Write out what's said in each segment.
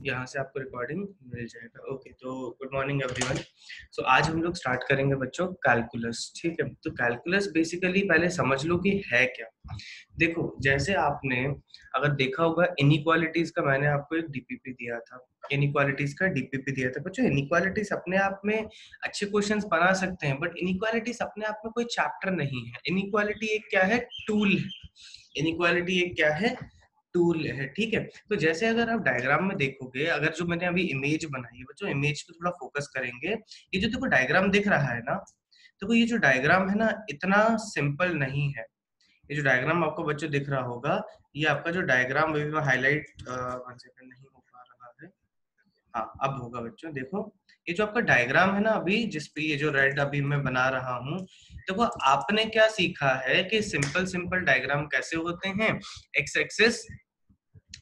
यहाँ से आपको रिकॉर्डिंग मिल जाएगा। ओके, तो गुड मॉर्निंग एवरीवन। सो आज हम लोग स्टार्ट करेंगे बच्चों कैलकुलस। ठीक है, तो कैलकुलस बेसिकली पहले समझ लो कि है क्या। देखो, जैसे आपने अगर देखा होगा इनइक्वालिटीज का, मैंने आपको एक डीपीपी दिया था, इनइक्वालिटीज का डीपीपी दिया था बच्चों। इनइक्वालिटीज अपने आप में अच्छे क्वेश्चंस बना सकते हैं, बट इनइक्वालिटीज अपने आप में कोई चैप्टर नहीं है। इनइक्वालिटी एक क्या है, टूल है। इनइक्वालिटी एक क्या है, टूल है। ठीक है, तो जैसे अगर आप डायग्राम में देखोगे, अगर जो मैंने अभी इमेज बनाई है बच्चों, इमेज पे थोड़ा फोकस करेंगे। ये जो देखो डायग्राम दिख रहा है ना, देखो ये जो डायग्राम है ना, इतना सिंपल नहीं है। ये जो डायग्राम आपको बच्चों दिख रहा होगा, ये आपका जो डायग्राम हाईलाइट वन सेकंड नहीं हो पा रहा है। हाँ, अब होगा बच्चों। देखो ये जो आपका डायग्राम है ना, अभी जिसपे ये जो रेड अभी मैं बना रहा हूँ, देखो आपने क्या सीखा है कि सिंपल सिंपल डायग्राम कैसे होते हैं, एक्स एक्सिस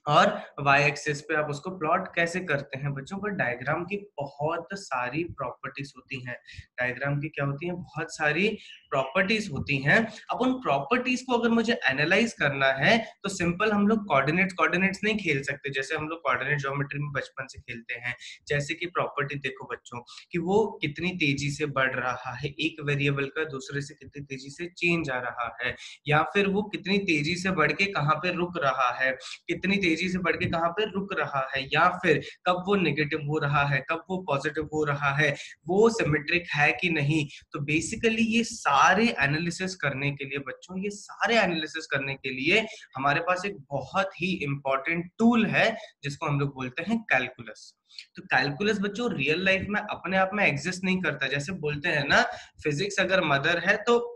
और वाई एक्सिस पे आप उसको प्लॉट कैसे करते हैं बच्चों। पर डायग्राम की बहुत सारी प्रॉपर्टीज होती हैं। डायग्राम की क्या होती हैं, बहुत सारी प्रॉपर्टीज होती हैं। अब उन प्रॉपर्टीज को अगर मुझे एनालाइज करना है तो सिंपल हम लोग कोऑर्डिनेट्स नहीं खेल सकते, जैसे हम लोग कोऑर्डिनेट ज्योमेट्री में बचपन से खेलते हैं। जैसे कि प्रॉपर्टी देखो बच्चों, कि वो कितनी तेजी से बढ़ रहा है, एक वेरिएबल का दूसरे से कितनी तेजी से चेंज आ रहा है, या फिर वो कितनी तेजी से बढ़ के कहाँ पे रुक रहा है, कितनी तेजी से बढ़ के कहाँ पे रुक रहा है, या फिर कब वो नेगेटिव हो रहा है, कब वो पॉजिटिव हो रहा है, वो सिमेट्रिक है कि नहीं। तो बेसिकली ये सारे एनालिसिस करने के लिए बच्चों, ये सारे एनालिसिस करने के लिए हमारे पास एक बहुत ही इंपॉर्टेंट टूल है, जिसको हम लोग बोलते हैं कैलकुलस। तो कैलकुलस बच्चों रियल लाइफ में अपने आप में एग्जिस्ट नहीं करता। जैसे बोलते हैं ना, फिजिक्स अगर मदर है तो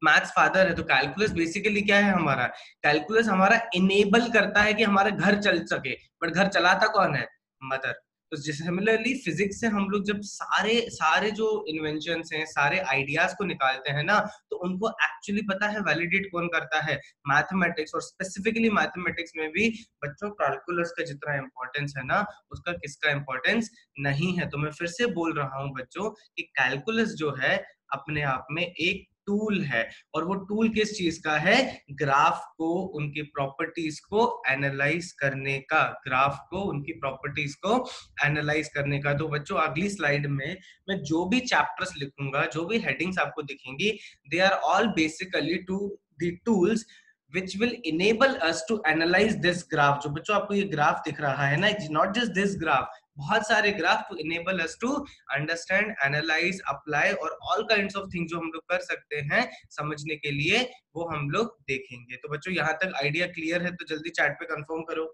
मैथ्स फादर है, तो कैलकुलस बेसिकली क्या है हमारा, कैलकुलस हमारा इनेबल करता है कि हमारा घर चल सके, बट घर चलाता कौन है, मदर। तो जैसे सिमिलरली फिजिक्स से हम लोग जब सारे सारे जो इन्वेंशंस हैं, सारे आइडियाज को निकालते हैं ना, तो उनको एक्चुअली पता है वैलिडेट कौन करता है, मैथमेटिक्स। और स्पेसिफिकली मैथमेटिक्स में भी बच्चों कैलकुलस का जितना इंपॉर्टेंस है ना, उसका किसका इंपॉर्टेंस नहीं है। तो मैं फिर से बोल रहा हूँ बच्चों कि कैलकुलस जो है अपने आप में एक टूल है। और वो टूल किस चीज का है, ग्राफ को, उनकी प्रॉपर्टीज को एनालाइज करने का, ग्राफ को, उनकी प्रॉपर्टीज को एनालाइज करने का। तो बच्चों अगली स्लाइड में मैं जो भी चैप्टर्स लिखूंगा, जो भी हेडिंग्स आपको दिखेंगी, they are all basically to the tools which will enable us to analyze this graph। जो बच्चों आपको ये ग्राफ दिख रहा है ना, it's not just this graph, बहुत सारे graph to enable us to understand, analyze, apply और all kinds of things जो हम लोग कर सकते हैं समझने के लिए, वो हम लोग देखेंगे। तो बच्चों यहाँ तक आइडिया क्लियर है तो जल्दी चैट पे कंफर्म करो।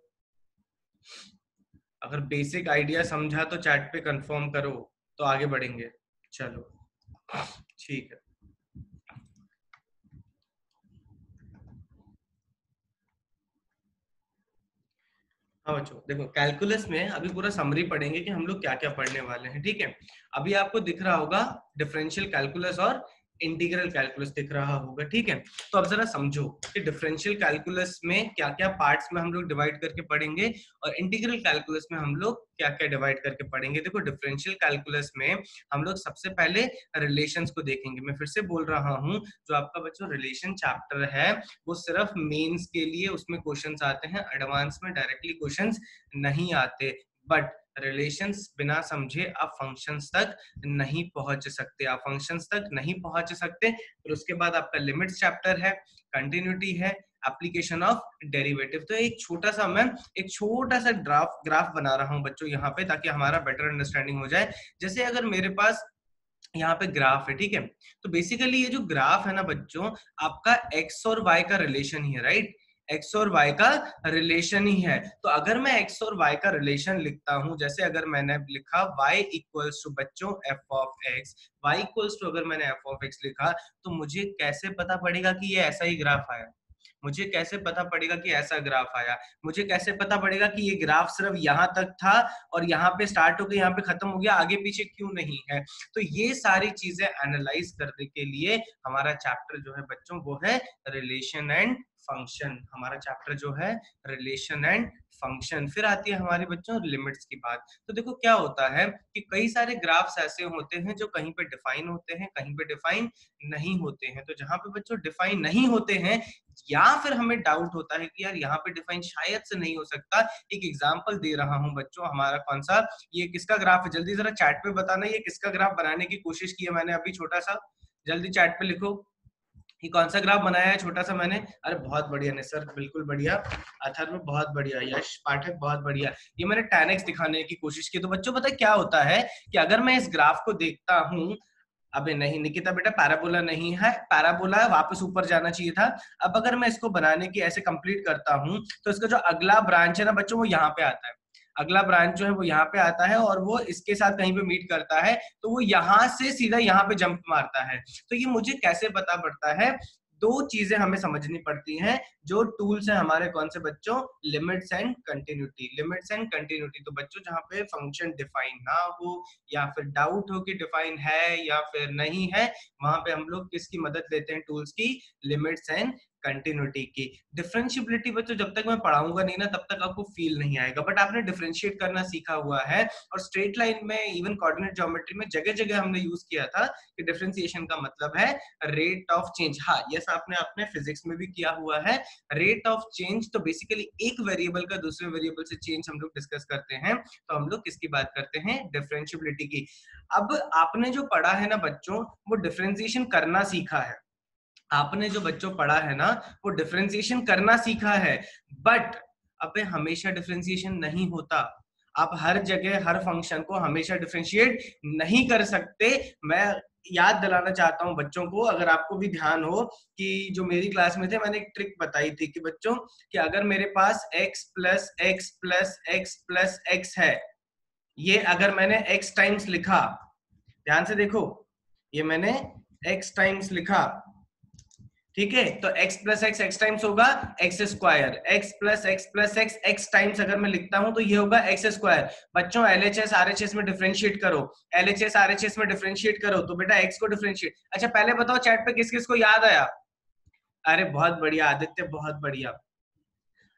अगर बेसिक आइडिया समझा तो चैट पे कंफर्म करो, तो आगे बढ़ेंगे। चलो ठीक है। हाँ बच्चों देखो, कैलकुलस में अभी पूरा समरी पढ़ेंगे कि हम लोग क्या क्या पढ़ने वाले हैं। ठीक है, अभी आपको दिख रहा होगा डिफरेंशियल कैलकुलस और इंटीग्रल कैलकुलस दिख रहा होगा। ठीक है, तो अब जरा समझो कि डिफरेंशियल कैलकुलस में क्या क्या पार्ट्स में हम लोग डिवाइड करके पढ़ेंगे, और इंटीग्रल कैलकुलस में हम लोग क्या क्या डिवाइड करके पढ़ेंगे। देखो डिफरेंशियल कैलकुलस में हम लोग सबसे पहले रिलेशंस को देखेंगे। मैं फिर से बोल रहा हूँ, जो आपका बच्चों रिलेशन चैप्टर है, वो सिर्फ मेंस के लिए उसमें क्वेश्चंस आते हैं, एडवांस में डायरेक्टली क्वेश्चंस नहीं आते। बट रिलेशंस बिना समझे आप फंक्शंस तक नहीं पहुंच सकते, आप फंक्शंस तक नहीं पहुंच सकते। फिर उसके बाद आपका लिमिट्स चैप्टर है, कंटिन्यूटी है, एप्लीकेशन ऑफ डेरिवेटिव। तो एक छोटा सा मैं एक छोटा सा ग्राफ बना रहा हूं बच्चों यहाँ पे, ताकि हमारा बेटर अंडरस्टैंडिंग हो जाए। जैसे अगर मेरे पास यहाँ पे ग्राफ है, ठीक है, तो बेसिकली ये जो ग्राफ है ना बच्चों, आपका एक्स और वाई का रिलेशन ही है, राइट। एक्स और वाई का रिलेशन ही है। तो अगर मैं एक्स और वाई का रिलेशन लिखता हूं, जैसे अगर मैंने लिखा y इक्वल्स टू बच्चों f of x, y equals to अगर मैंने f ऑफ x लिखा, तो मुझे कैसे पता पड़ेगा कि ये ऐसा ही ग्राफ आया, मुझे कैसे पता पड़ेगा कि ऐसा ग्राफ आया, मुझे कैसे पता पड़ेगा कि ये ग्राफ सिर्फ यहाँ तक था और यहाँ पे स्टार्ट हो गया, यहाँ पे खत्म हो गया, आगे पीछे क्यों नहीं है। तो ये सारी चीजें एनालाइज करने के लिए हमारा चैप्टर जो है बच्चों, वो है रिलेशन एंड फंक्शन। हमारा चैप्टर जो है रिलेशन एंड फंक्शन। फिर आती है हमारे बच्चों लिमिट्स की बात। तो देखो क्या होता है कि कई सारे ग्राफ्स ऐसे होते हैं जो कहीं पे डिफाइन होते हैं, कहीं पे डिफाइन नहीं होते हैं। तो जहां पे बच्चों डिफाइन नहीं होते हैं या फिर हमें डाउट होता है कि यार यहाँ पे डिफाइन शायद से नहीं हो सकता, एक एग्जांपल दे रहा हूं बच्चों। हमारा कौन सा, ये किसका ग्राफ है, जल्दी जरा चैट पे बताना ये किसका ग्राफ बनाने की कोशिश की है मैंने अभी, छोटा सा जल्दी चैट पे लिखो, ये कौन सा ग्राफ बनाया है छोटा सा मैंने। अरे बहुत बढ़िया निसर, बिल्कुल बढ़िया। अथर्व बहुत बढ़िया, यश पाठक बहुत बढ़िया। ये मैंने tan x दिखाने की कोशिश की। तो बच्चों पता है क्या होता है कि अगर मैं इस ग्राफ को देखता हूं, अबे नहीं निकिता बेटा, पैराबोला नहीं है, पैराबोला वापस ऊपर जाना चाहिए था। अब अगर मैं इसको बनाने की ऐसे कंप्लीट करता हूं तो इसका जो अगला ब्रांच है ना बच्चों, वो यहाँ पे आता है। अगला ब्रांच जो है वो यहाँ पे आता है और वो इसके साथ कहीं पे मीट करता है, तो वो यहाँ से सीधा यहाँ पे जंप मारता है। तो ये मुझे कैसे पता पड़ता है, दो चीजें हमें समझनी पड़ती हैं जो टूल्स हैं हमारे, कौन से बच्चों, limits and continuity. Limits and continuity, तो बच्चों जहाँ पे फंक्शन डिफाइन ना हो या फिर डाउट हो कि डिफाइन है या फिर नहीं है, वहां पे हम लोग किसकी मदद लेते हैं, टूल्स की, लिमिट्स एंड कंटिन्यूटी की। डिफरेंशिएबिलिटी बच्चों जब तक मैं पढ़ाऊंगा नहीं ना तब तक आपको फील नहीं आएगा, बट आपने डिफरेंशिएट करना सीखा हुआ है। और स्ट्रेट लाइन में, इवन कोऑर्डिनेट ज्योमेट्री में जगह जगह हमने यूज किया था कि डिफरेंशिएशन का मतलब है रेट ऑफ चेंज। हाँ यस, आपने अपने फिजिक्स में भी किया हुआ है रेट ऑफ चेंज। तो बेसिकली एक वेरिएबल का दूसरे वेरिएबल से चेंज हम लोग डिस्कस करते हैं, तो हम लोग किसकी बात करते हैं, डिफरेंशिएबिलिटी की। अब आपने जो पढ़ा है ना बच्चों, वो डिफरेंशिएशन करना सीखा है। आपने जो बच्चों पढ़ा है ना वो डिफरेंशिएशन करना सीखा है, बट अबे हमेशा डिफरेंशिएशन नहीं होता। आप हर जगह हर फंक्शन को हमेशा डिफरेंशिएट नहीं कर सकते। मैं याद दिलाना चाहता हूं बच्चों को, अगर आपको भी ध्यान हो कि जो मेरी क्लास में थे मैंने एक ट्रिक बताई थी कि बच्चों कि अगर मेरे पास x plus x plus x plus x है, ये अगर मैंने x टाइम्स लिखा, ध्यान से देखो, ये मैंने x टाइम्स लिखा, ठीक है, तो x plus x x times होगा x square, x plus x x times अगर मैं लिखता हूं तो ये होगा एक्स स्क्वायर। बच्चों एलएचएस आरएचएस में डिफरेंशिएट करो, एलएचएस आरएचएस में डिफरेंशिएट करो तो बेटा x को डिफरेंशिएट। अच्छा पहले बताओ चैट पे किस किस को याद आया, अरे बहुत बढ़िया आदित्य, बहुत बढ़िया।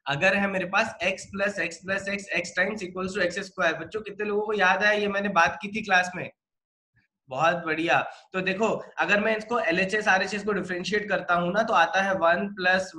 अगर है मेरे पास x plus x x times equals to x square, बच्चों कितने लोगों को याद है, ये मैंने बात की थी क्लास में, बहुत बढ़िया। तो देखो अगर मैं इसको एलएचएस आरएचएस को डिफरेंशिएट करता हूं ना तो आता है 1 प्लस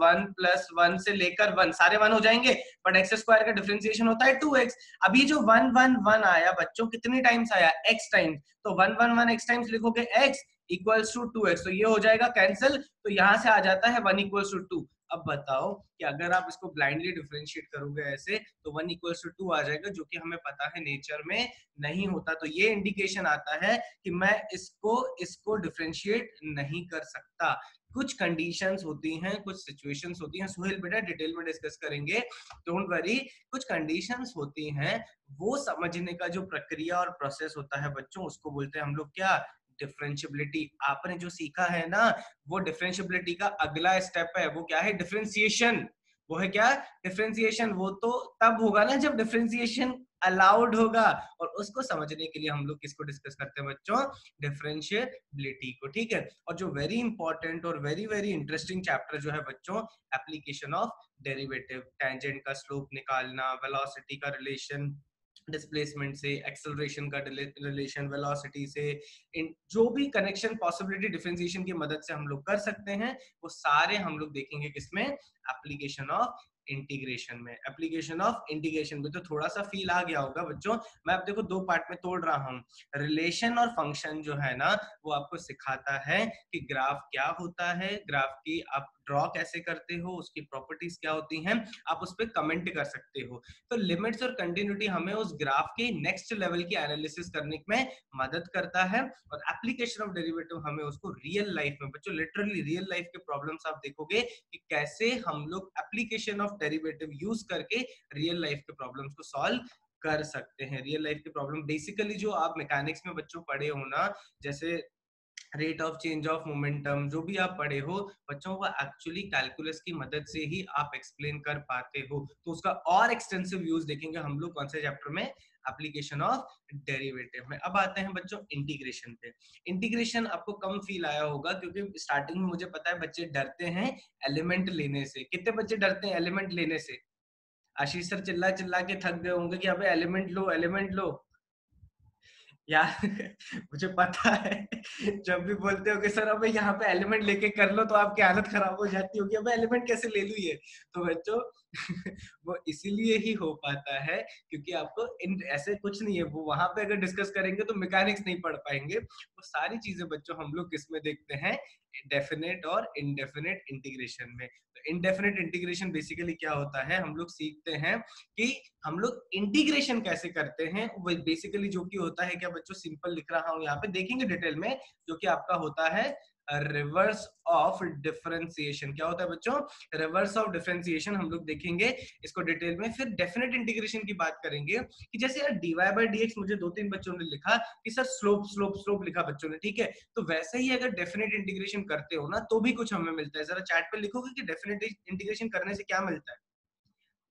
1 से लेकर 1, सारे 1 हो जाएंगे, बट एक्स स्क्वायर का डिफरेंशिएशन होता है 2x। अभी जो 1 1 1 आया बच्चों कितने टाइम्स आया, x टाइम्स, तो 1 1 1 x टाइम्स लिखोगे x इक्वल्स टू 2x, तो ये हो जाएगा कैंसिल, तो यहां से आ जाता है 1 इक्वल्स टू 2। अब बताओ कि अगर आप इसको ब्लाइंडली डिफरेंशिएट करोगे ऐसे तो 1 इक्वल्स टू 2 आ जाएगा, जो कि हमें पता है नेचर में नहीं होता। तो ये इंडिकेशन आता है कि मैं इसको डिफरेंशिएट नहीं कर सकता। कुछ कंडीशंस होती हैं, कुछ सिचुएशंस होती हैं, सुहेल बेटा डिटेल में डिस्कस करेंगे, डोंट वरी। कुछ कंडीशंस होती हैं, वो समझने का जो प्रक्रिया और प्रोसेस होता है बच्चों, उसको बोलते हैं हम लोग क्या, डिफरेंशिएबिलिटी। आपने जो सीखा है ना वो डिफरेंशिएबिलिटी का अगला स्टेप है, वो क्या है, डिफरेंशिएशन। वो है क्या, डिफरेंशिएशन। वो तो तब होगा ना जब डिफरेंशिएशन अलाउड होगा, और उसको समझने के लिए हम लोग किसको डिस्कस करते हैं बच्चों, डिफरेंशिएबिलिटी को, ठीक है। और जो वेरी इंपॉर्टेंट और वेरी वेरी इंटरेस्टिंग चैप्टर जो है बच्चों, एप्लीकेशन ऑफ डेरिवेटिव, टेंजेंट का स्लोप निकालना, वेलोसिटी का रिलेशन डिस्प्लेसमेंट से, एक्सेलरेशन का रिलेशन वेलोसिटी से, इन जो भी कनेक्शन पॉसिबिलिटी डिफरेंशिएशन की मदद से हम लोग कर सकते हैं, वो सारे हम लोग देखेंगे किसमें, एप्लीकेशन ऑफ इंटीग्रेशन में। एप्लीकेशन ऑफ इंटीग्रेशन में तो थोड़ा सा फील आ गया होगा बच्चों। मैं अब देखो दो पार्ट में तोड़ रहा हूँ। रिलेशन और फंक्शन जो है ना वो आपको सिखाता है कि ग्राफ क्या होता है, ग्राफ की आप ड्रॉ कैसे करते हो, उसकी प्रॉपर्टीज क्या होती हैं, आप उस पर कमेंट कर सकते हो। तो लिमिट्स और कंटिन्यूटी हमें उस ग्राफ के नेक्स्ट लेवल की एनालिसिस करने में मदद करता है, और एप्लीकेशन ऑफ डेरिवेटिव हमें उसको रियल लाइफ में, बच्चों लिटरली रियल लाइफ के प्रॉब्लम्स आप देखोगे कि कैसे हम लोग एप्लीकेशन ऑफ डेरिवेटिव यूज करके रियल लाइफ के प्रॉब्लम्स को सॉल्व कर सकते हैं। रियल लाइफ के प्रॉब्लम बेसिकली जो आप मैकेनिक्स में बच्चों पढ़े हो ना, जैसे rate of change of momentum, जो भी आप पढ़े हो बच्चों, वो एक्चुअली कैलकुलस की मदद से ही आप एक्सप्लेन कर पाते हो। तो उसका और एक्सटेंसिव यूज देखेंगे हम लोग कौन से चैप्टर में, एप्लीकेशन ऑफ डेरिवेटिव में। अब आते हैं बच्चों इंटीग्रेशन पे। इंटीग्रेशन आपको कम फील आया होगा क्योंकि स्टार्टिंग में मुझे पता है बच्चे डरते हैं एलिमेंट लेने से। कितने बच्चे डरते हैं एलिमेंट लेने से? आशीष सर चिल्ला चिल्ला के थक गए होंगे कि अबे एलिमेंट लो एलिमेंट लो यार। मुझे पता है जब भी बोलते हो कि सर अबे यहाँ पे एलिमेंट लेके कर लो तो आपकी हालत खराब हो जाती होगी, अबे एलिमेंट कैसे ले लूं ये। तो बच्चों वो इसीलिए ही हो पाता है क्योंकि आपको इन ऐसे कुछ नहीं है, वो वहां पे अगर डिस्कस करेंगे तो मैकेनिक्स नहीं पढ़ पाएंगे। वो सारी चीजें बच्चों हम लोग किसमें देखते हैं, डेफिनेट और इनडेफिनेट इंटीग्रेशन में। तो इनडेफिनेट इंटीग्रेशन बेसिकली क्या होता है, हम लोग सीखते हैं कि हम लोग इंटीग्रेशन कैसे करते हैं। वो बेसिकली जो कि होता है क्या बच्चों, सिंपल लिख रहा हूं यहाँ पे, देखेंगे डिटेल में, जो कि आपका होता है रिवर्स ऑफ डिफरेंशिएशन। क्या होता है बच्चों, रिवर्स ऑफ डिफरेंशिएशन हम लोग देखेंगे इसको डिटेल में। फिर डेफिनेट इंटीग्रेशन की बात करेंगे कि जैसे यार dy बाई dx मुझे 2-3 बच्चों ने लिखा कि सर स्लोप स्लोप स्लोप लिखा बच्चों ने, ठीक है। तो वैसे ही अगर डेफिनेट इंटीग्रेशन करते हो ना तो भी कुछ हमें मिलता है। जरा चैट पे लिखोगे कि डेफिनेट इंटीग्रेशन करने से क्या मिलता है,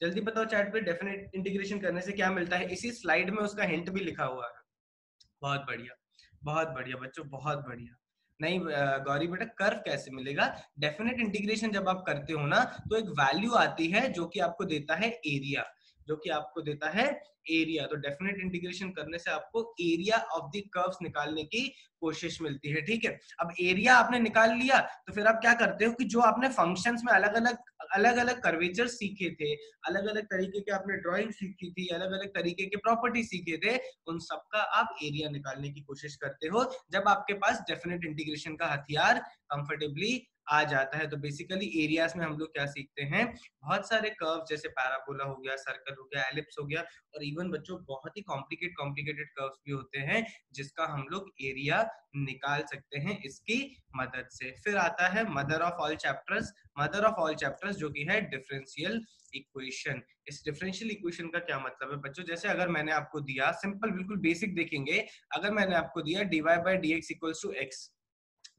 जल्दी बताओ चैट पे, डेफिनेट इंटीग्रेशन करने से क्या मिलता है। इसी स्लाइड में उसका हिंट भी लिखा हुआ है। बहुत बढ़िया, बहुत बढ़िया बच्चों, बहुत बढ़िया। नहीं गौरी बेटा, कर्व कैसे मिलेगा? डेफिनेट इंटीग्रेशन जब आप करते हो ना तो एक वैल्यू आती है जो कि आपको देता है एरिया, जो कि आपको देता है एरिया। तो डेफिनेट इंटीग्रेशन करने से आपको एरिया ऑफ द कर्व्स निकालने की कोशिश मिलती है, ठीक है। अब एरिया आपने निकाल लिया तो फिर आप क्या करते हो कि जो आपने फंक्शंस में अलग अलग कर्वेचर सीखे थे, अलग अलग तरीके के आपने ड्राइंग सीखी थी, अलग अलग तरीके के प्रॉपर्टी सीखे थे, उन सबका आप एरिया निकालने की कोशिश करते हो जब आपके पास डेफिनेट इंटीग्रेशन का हथियार कंफर्टेबली आ जाता है। तो बेसिकली एरियाज में हम लोग क्या सीखते हैं, बहुत सारे कर्व, जैसे पैराबोला हो गया, सर्कल हो गया, एलिप्स हो गया, और इवन बच्चों बहुत ही कॉम्प्लिकेटेड कर्व्स भी होते हैं जिसका हम लोग एरिया निकाल सकते हैं इसकी मदद से। फिर आता है mother of all chapters, mother of all chapters जो कि है डिफरेंशियल इक्वेशन। इस डिफरेंशियल इक्वेशन का क्या मतलब है बच्चों, जैसे अगर मैंने आपको दिया, सिंपल बिल्कुल बेसिक देखेंगे, अगर मैंने आपको दिया dy by dx equals to x,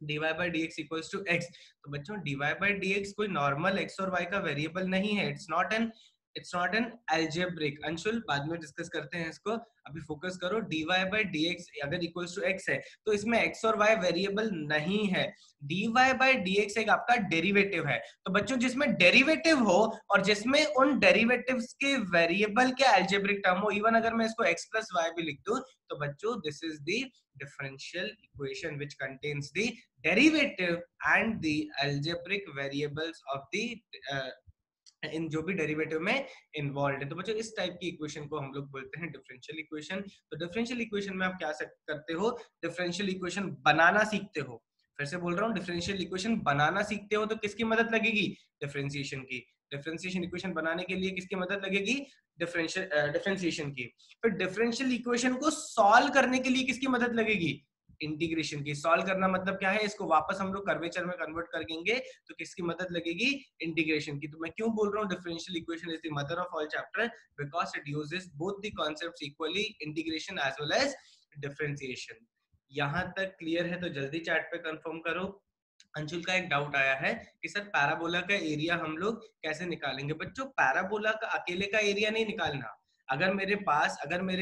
dy by dx equals to x, तो बच्चों dy बाई dx कोई नॉर्मल x और y का वेरिएबल नहीं है। It's not an algebraic. Anshul बाद में डिस्कस करते हैं इसको, अभी फोकस करो। dy बाई dx अगर इक्वल्स टू x है तो इसमें x और y वेरिएबल नहीं है। dy बाई dx एक आपका डेरिवेटिव है। तो बच्चों जिसमें डेरिवेटिव हो और जिसमें उन डेरिवेटिव्स के वेरिएबल के एल्जेब्रिक टर्म हो, इवन अगर मैं इसको x प्लस y भी लिख दूं, तो बच्चों this is the differential equation which contains the derivative and the algebraic variables of the इन जो भी डेरिवेटिव में इन्वॉल्व है। तो बच्चों इस टाइप की इक्वेशन को हम लोग बोलते हैं डिफरेंशियल इक्वेशन। तो डिफरेंशियल इक्वेशन में आप क्या करते हो, डिफरेंशियल इक्वेशन बनाना सीखते हो। फिर से बोल रहा हूँ, डिफरेंशियल इक्वेशन बनाना सीखते हो तो किसकी मदद लगेगी, डिफरेंशिएशन की। डिफरेंशिएशन इक्वेशन बनाने के लिए किसकी मदद लगेगी, डिफरेंशिएशन की। फिर डिफरेंशियल इक्वेशन को सॉल्व करने के लिए किसकी मदद लगेगी, इंटीग्रेशन की। सॉल्व करना मतलब क्या है, इसको वापस हम लोग कर्वेचर में कन्वर्ट करेंगे तो किसकी मदद लगेगी, इंटीग्रेशन की। तो मैं क्यों बोल रहा हूँ differential equation is the mother of all chapter, because it uses both the concepts equally, integration as well as differentiation. यहां तक क्लियर है तो जल्दी चैट पे कंफर्म करो। अंशुल का एक डाउट आया है कि सर पैराबोला का एरिया हम लोग कैसे निकालेंगे। बच्चों पैराबोला का अकेले का एरिया नहीं निकालना। अगर मेरे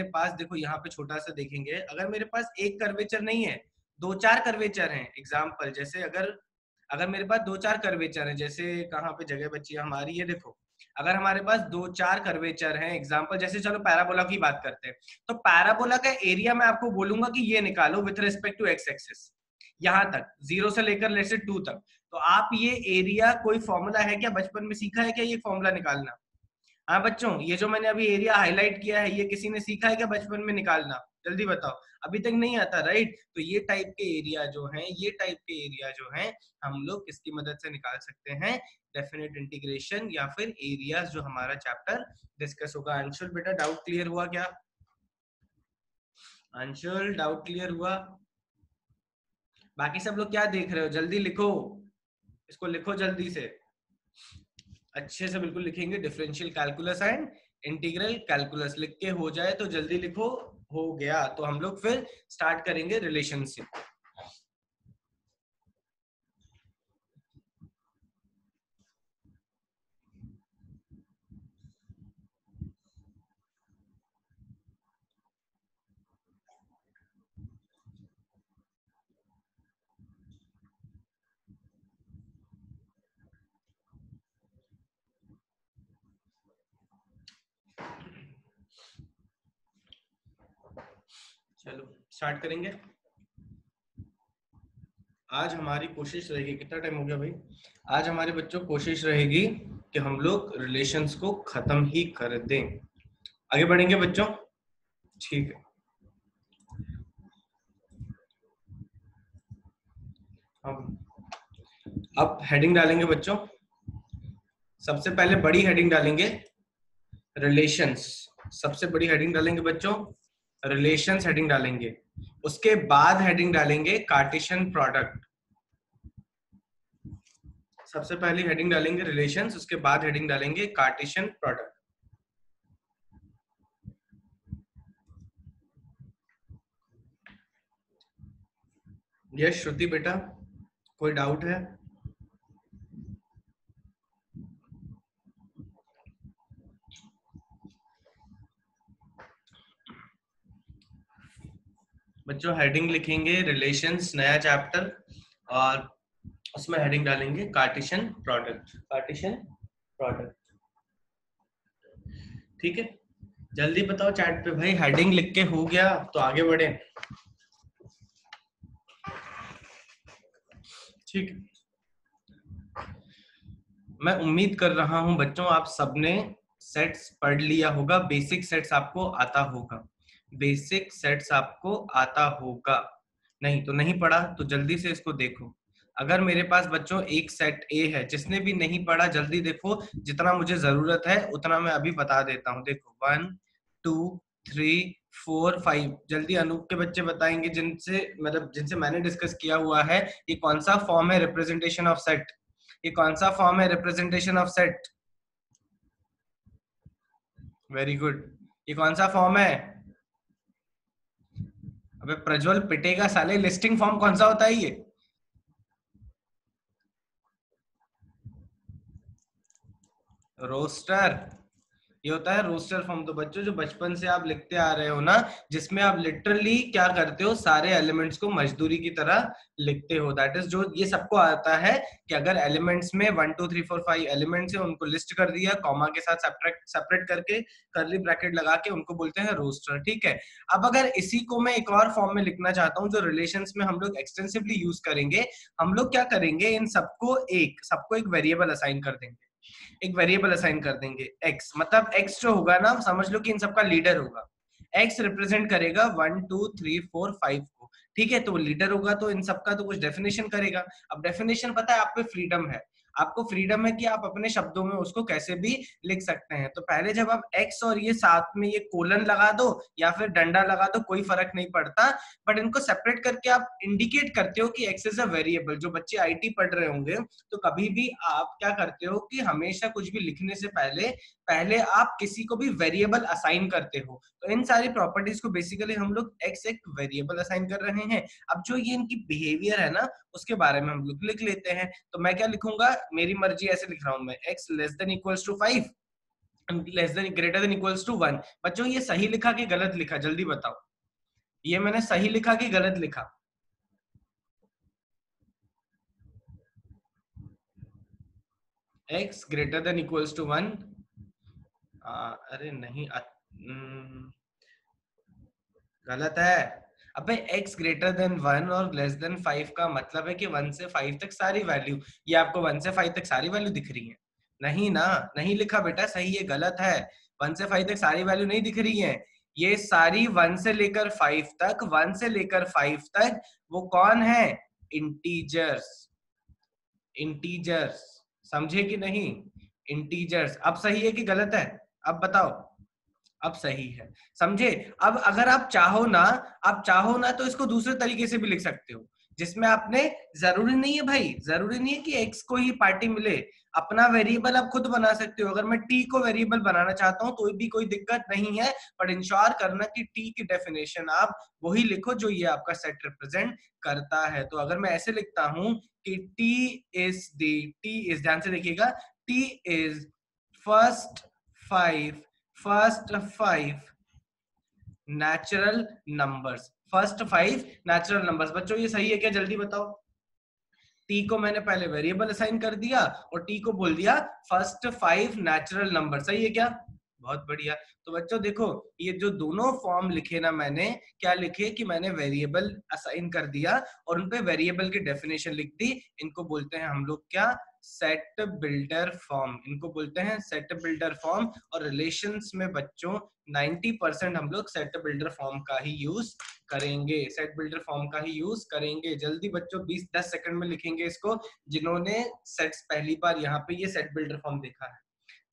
पास देखो यहाँ पे छोटा सा देखेंगे, अगर मेरे पास एक कर्वेचर नहीं है, 2-4 कर्वेचर हैं, एग्जाम्पल जैसे अगर अगर मेरे पास 2-4 कर्वेचर है, जैसे कहाँ पे जगह बची है हमारी, ये देखो, अगर हमारे पास 2-4 कर्वेचर हैं, एग्जाम्पल जैसे चलो पैराबोला की बात करते हैं, तो पैराबोला का एरिया मैं आपको बोलूंगा कि ये निकालो with respect to x axis, यहां तक 0 से लेकर लेट्स से 2 तक। तो आप ये एरिया, कोई फॉर्मूला है क्या, बचपन में सीखा है क्या ये फॉर्मूला निकालना? हाँ बच्चों, ये जो मैंने अभी एरिया हाईलाइट किया है, ये किसी ने सीखा है क्या बचपन में निकालना? जल्दी बताओ, अभी तक नहीं आता, राइट। तो ये टाइप के एरिया जो हैं, ये टाइप के एरिया जो हैं, हम लोग किसकी मदद से निकाल सकते हैं, डेफिनेट इंटीग्रेशन या फिर एरियाज, जो हमारा चैप्टर डिस्कस होगा। अंशुल बेटा डाउट क्लियर हुआ क्या? अंशुल डाउट क्लियर हुआ? बाकी सब लोग क्या देख रहे हो, जल्दी लिखो, इसको लिखो जल्दी से, अच्छे से बिल्कुल लिखेंगे। Differential calculus and integral calculus लिख के हो जाए तो जल्दी लिखो। हो गया तो हम लोग फिर स्टार्ट करेंगे रिलेशनशिप। चलो स्टार्ट करेंगे। आज हमारी कोशिश रहेगी, कितना टाइम हो गया भाई? आज हमारे बच्चों कोशिश रहेगी कि हम लोग रिलेशंस को खत्म ही कर दें। आगे बढ़ेंगे बच्चों, ठीक है। हम अब हेडिंग डालेंगे बच्चों। सबसे पहले बड़ी हेडिंग डालेंगे रिलेशंस। सबसे बड़ी हेडिंग डालेंगे बच्चों रिलेशंस हेडिंग डालेंगे। उसके बाद हेडिंग डालेंगे कार्टेशियन प्रोडक्ट। सबसे पहली हेडिंग डालेंगे रिलेशंस, उसके बाद हेडिंग डालेंगे कार्टेशियन प्रोडक्ट। यस श्रुति बेटा, कोई डाउट है? बच्चों हेडिंग लिखेंगे रिलेशंस नया चैप्टर, और उसमें हेडिंग डालेंगे कार्टेशियन प्रोडक्ट। कार्टेशियन प्रोडक्ट, ठीक है। जल्दी बताओ चैट पे भाई, हेडिंग लिख के हो गया तो आगे बढ़े, ठीक है। मैं उम्मीद कर रहा हूं बच्चों आप सबने सेट्स पढ़ लिया होगा, बेसिक सेट्स आपको आता होगा, बेसिक सेट्स आपको आता होगा। नहीं तो नहीं पढ़ा तो जल्दी से इसको देखो। अगर मेरे पास बच्चों एक सेट ए है, जिसने भी नहीं पढ़ा जल्दी देखो, जितना मुझे जरूरत है उतना मैं अभी बता देता हूँ। देखो 1 2 3 4 5, जल्दी अनूप के बच्चे बताएंगे जिनसे मतलब जिनसे मैंने डिस्कस किया हुआ है। ये कौन सा फॉर्म है रिप्रेजेंटेशन ऑफ सेट? ये कौन सा फॉर्म है representation of set? Very good. ये कौन सा फॉर्म है? अबे प्रज्वल पिटेगा साले, लिस्टिंग फॉर्म कौन सा होता है ये? रोस्टर, ये होता है रोस्टर फॉर्म। तो बच्चों जो बचपन से आप लिखते आ रहे हो ना, जिसमें आप लिटरली क्या करते हो, सारे एलिमेंट्स को मजदूरी की तरह लिखते हो, दैट इज जो ये सबको आता है कि अगर एलिमेंट्स में 1 2 3 4 5 एलिमेंट्स है, उनको लिस्ट कर दिया कॉमा के साथ सेपरेट करके, करली ब्रैकेट लगा के, उनको बोलते हैं रोस्टर, ठीक है। अब अगर इसी को मैं एक और फॉर्म में लिखना चाहता हूँ जो रिलेशंस में हम लोग एक्सटेंसिवली यूज करेंगे, हम लोग क्या करेंगे, इन सबको एक वेरिएबल असाइन कर देंगे। एक वेरिएबल असाइन कर देंगे x, मतलब x जो होगा ना, समझ लो कि इन सबका लीडर होगा। x रिप्रेजेंट करेगा 1 2 3 4 5 को, ठीक है। तो लीडर होगा तो इन सबका तो कुछ डेफिनेशन करेगा। अब डेफिनेशन पता है, आप पे फ्रीडम है, आपको फ्रीडम है कि आप अपने शब्दों में उसको कैसे भी लिख सकते हैं। तो पहले जब आप x और ये साथ में ये कोलन लगा दो या फिर डंडा लगा दो, कोई फर्क नहीं पड़ता, बट इनको सेपरेट करके आप इंडिकेट करते हो कि x इज अ वेरिएबल। जो बच्चे आईटी पढ़ रहे होंगे तो कभी भी आप क्या करते हो कि हमेशा कुछ भी लिखने से पहले पहले आप किसी को भी वेरिएबल असाइन करते हो। तो इन सारी प्रॉपर्टीज को बेसिकली हम लोग x एक वेरिएबल असाइन कर रहे हैं। अब जो ये इनकी बिहेवियर है ना, उसके बारे में हम लोग लिख लेते हैं। तो मैं क्या लिखूंगा, मेरी मर्जी, ऐसे लिख रहा हूं मैं, x less than equals to 5 less than greater than equals to 1। बच्चों ये सही लिखा कि गलत लिखा, जल्दी बताओ, ये मैंने सही लिखा कि गलत लिखा? x greater than equals to 1, अरे नहीं, गलत है। अबे x ग्रेटर देन 1 और लेस देन 5 का मतलब है कि 1 से 5 तक सारी वैल्यू। ये आपको 1 से 5 तक सारी वैल्यू दिख रही है? नहीं ना, नहीं लिखा बेटा, सही है गलत है। 1 से 5 तक सारी वैल्यू नहीं दिख रही है, ये सारी 1 से लेकर 5 तक, 1 से लेकर 5 तक वो कौन है, इंटीजर्स। इंटीजर्स, समझे कि नहीं? इंटीजर्स। अब सही है कि गलत है? अब बताओ। अब सही है, समझे? अब अगर आप चाहो ना तो इसको दूसरे तरीके से भी लिख सकते हो, जिसमें आपने, जरूरी नहीं है भाई, जरूरी नहीं है कि एक्स को ही पार्टी मिले, अपना वेरिएबल आप खुद बना सकते हो। अगर मैं टी को वेरिएबल बनाना चाहता हूं तो भी कोई दिक्कत नहीं है, पर इंश्योर करना कि टी की डेफिनेशन आप वही लिखो जो ये आपका सेट रिप्रेजेंट करता है। तो अगर मैं ऐसे लिखता हूं कि टी इज, ध्यान से देखिएगा, T is first five natural numbers. First 5 natural numbers. बच्चों ये सही है क्या, जल्दी बताओ? टी को मैंने पहले वेरिएबल असाइन कर दिया और टी को बोल दिया फर्स्ट 5 नेचुरल नंबर, सही है क्या? बहुत बढ़िया। तो बच्चों देखो, ये जो दोनों फॉर्म लिखे ना मैंने, क्या लिखे कि मैंने वेरिएबल असाइन कर दिया और उनपे वेरिएबल की डेफिनेशन लिख दी। इनको बोलते हैं हम लोग क्या, सेट बिल्डर फॉर्म। इनको बोलते हैं सेट बिल्डर फॉर्म। और रिलेशंस में बच्चों 90% हम लोग सेट बिल्डर फॉर्म का ही यूज करेंगे, सेट बिल्डर फॉर्म का ही यूज करेंगे। जल्दी बच्चों 20-10 सेकंड में लिखेंगे इसको, जिन्होंने सेट्स पहली बार यहाँ पे ये सेट बिल्डर फॉर्म देखा है,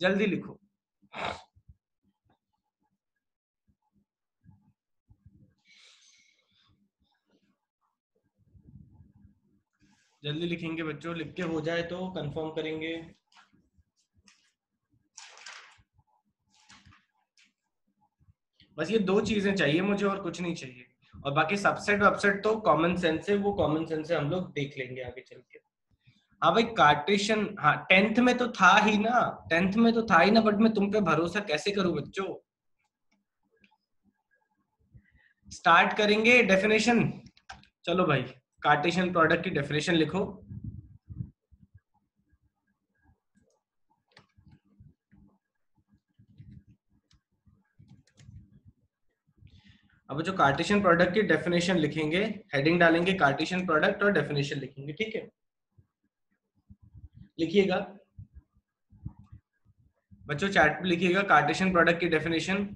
जल्दी लिखो। जल्दी लिखेंगे बच्चों, लिख के हो जाए तो कंफर्म करेंगे। बस ये दो चीजें चाहिए मुझे और कुछ नहीं चाहिए, और बाकी सबसेट वबसेट तो कॉमन सेंस है, वो कॉमन सेंस से हम लोग देख लेंगे आगे चल के। हाँ भाई कार्टेशियन, हाँ 10th में तो था ही ना, 10th में तो था ही ना, बट मैं तुम पे भरोसा कैसे करूं बच्चों। स्टार्ट करेंगे डेफिनेशन। चलो भाई, कार्टेशियन प्रोडक्ट की डेफिनेशन लिखो। अब जो कार्टेशियन प्रोडक्ट की डेफिनेशन लिखेंगे, हेडिंग डालेंगे कार्टेशियन प्रोडक्ट और डेफिनेशन लिखेंगे, ठीक है। लिखिएगा बच्चों, चैट पे लिखिएगा कार्टेशियन प्रोडक्ट की definition.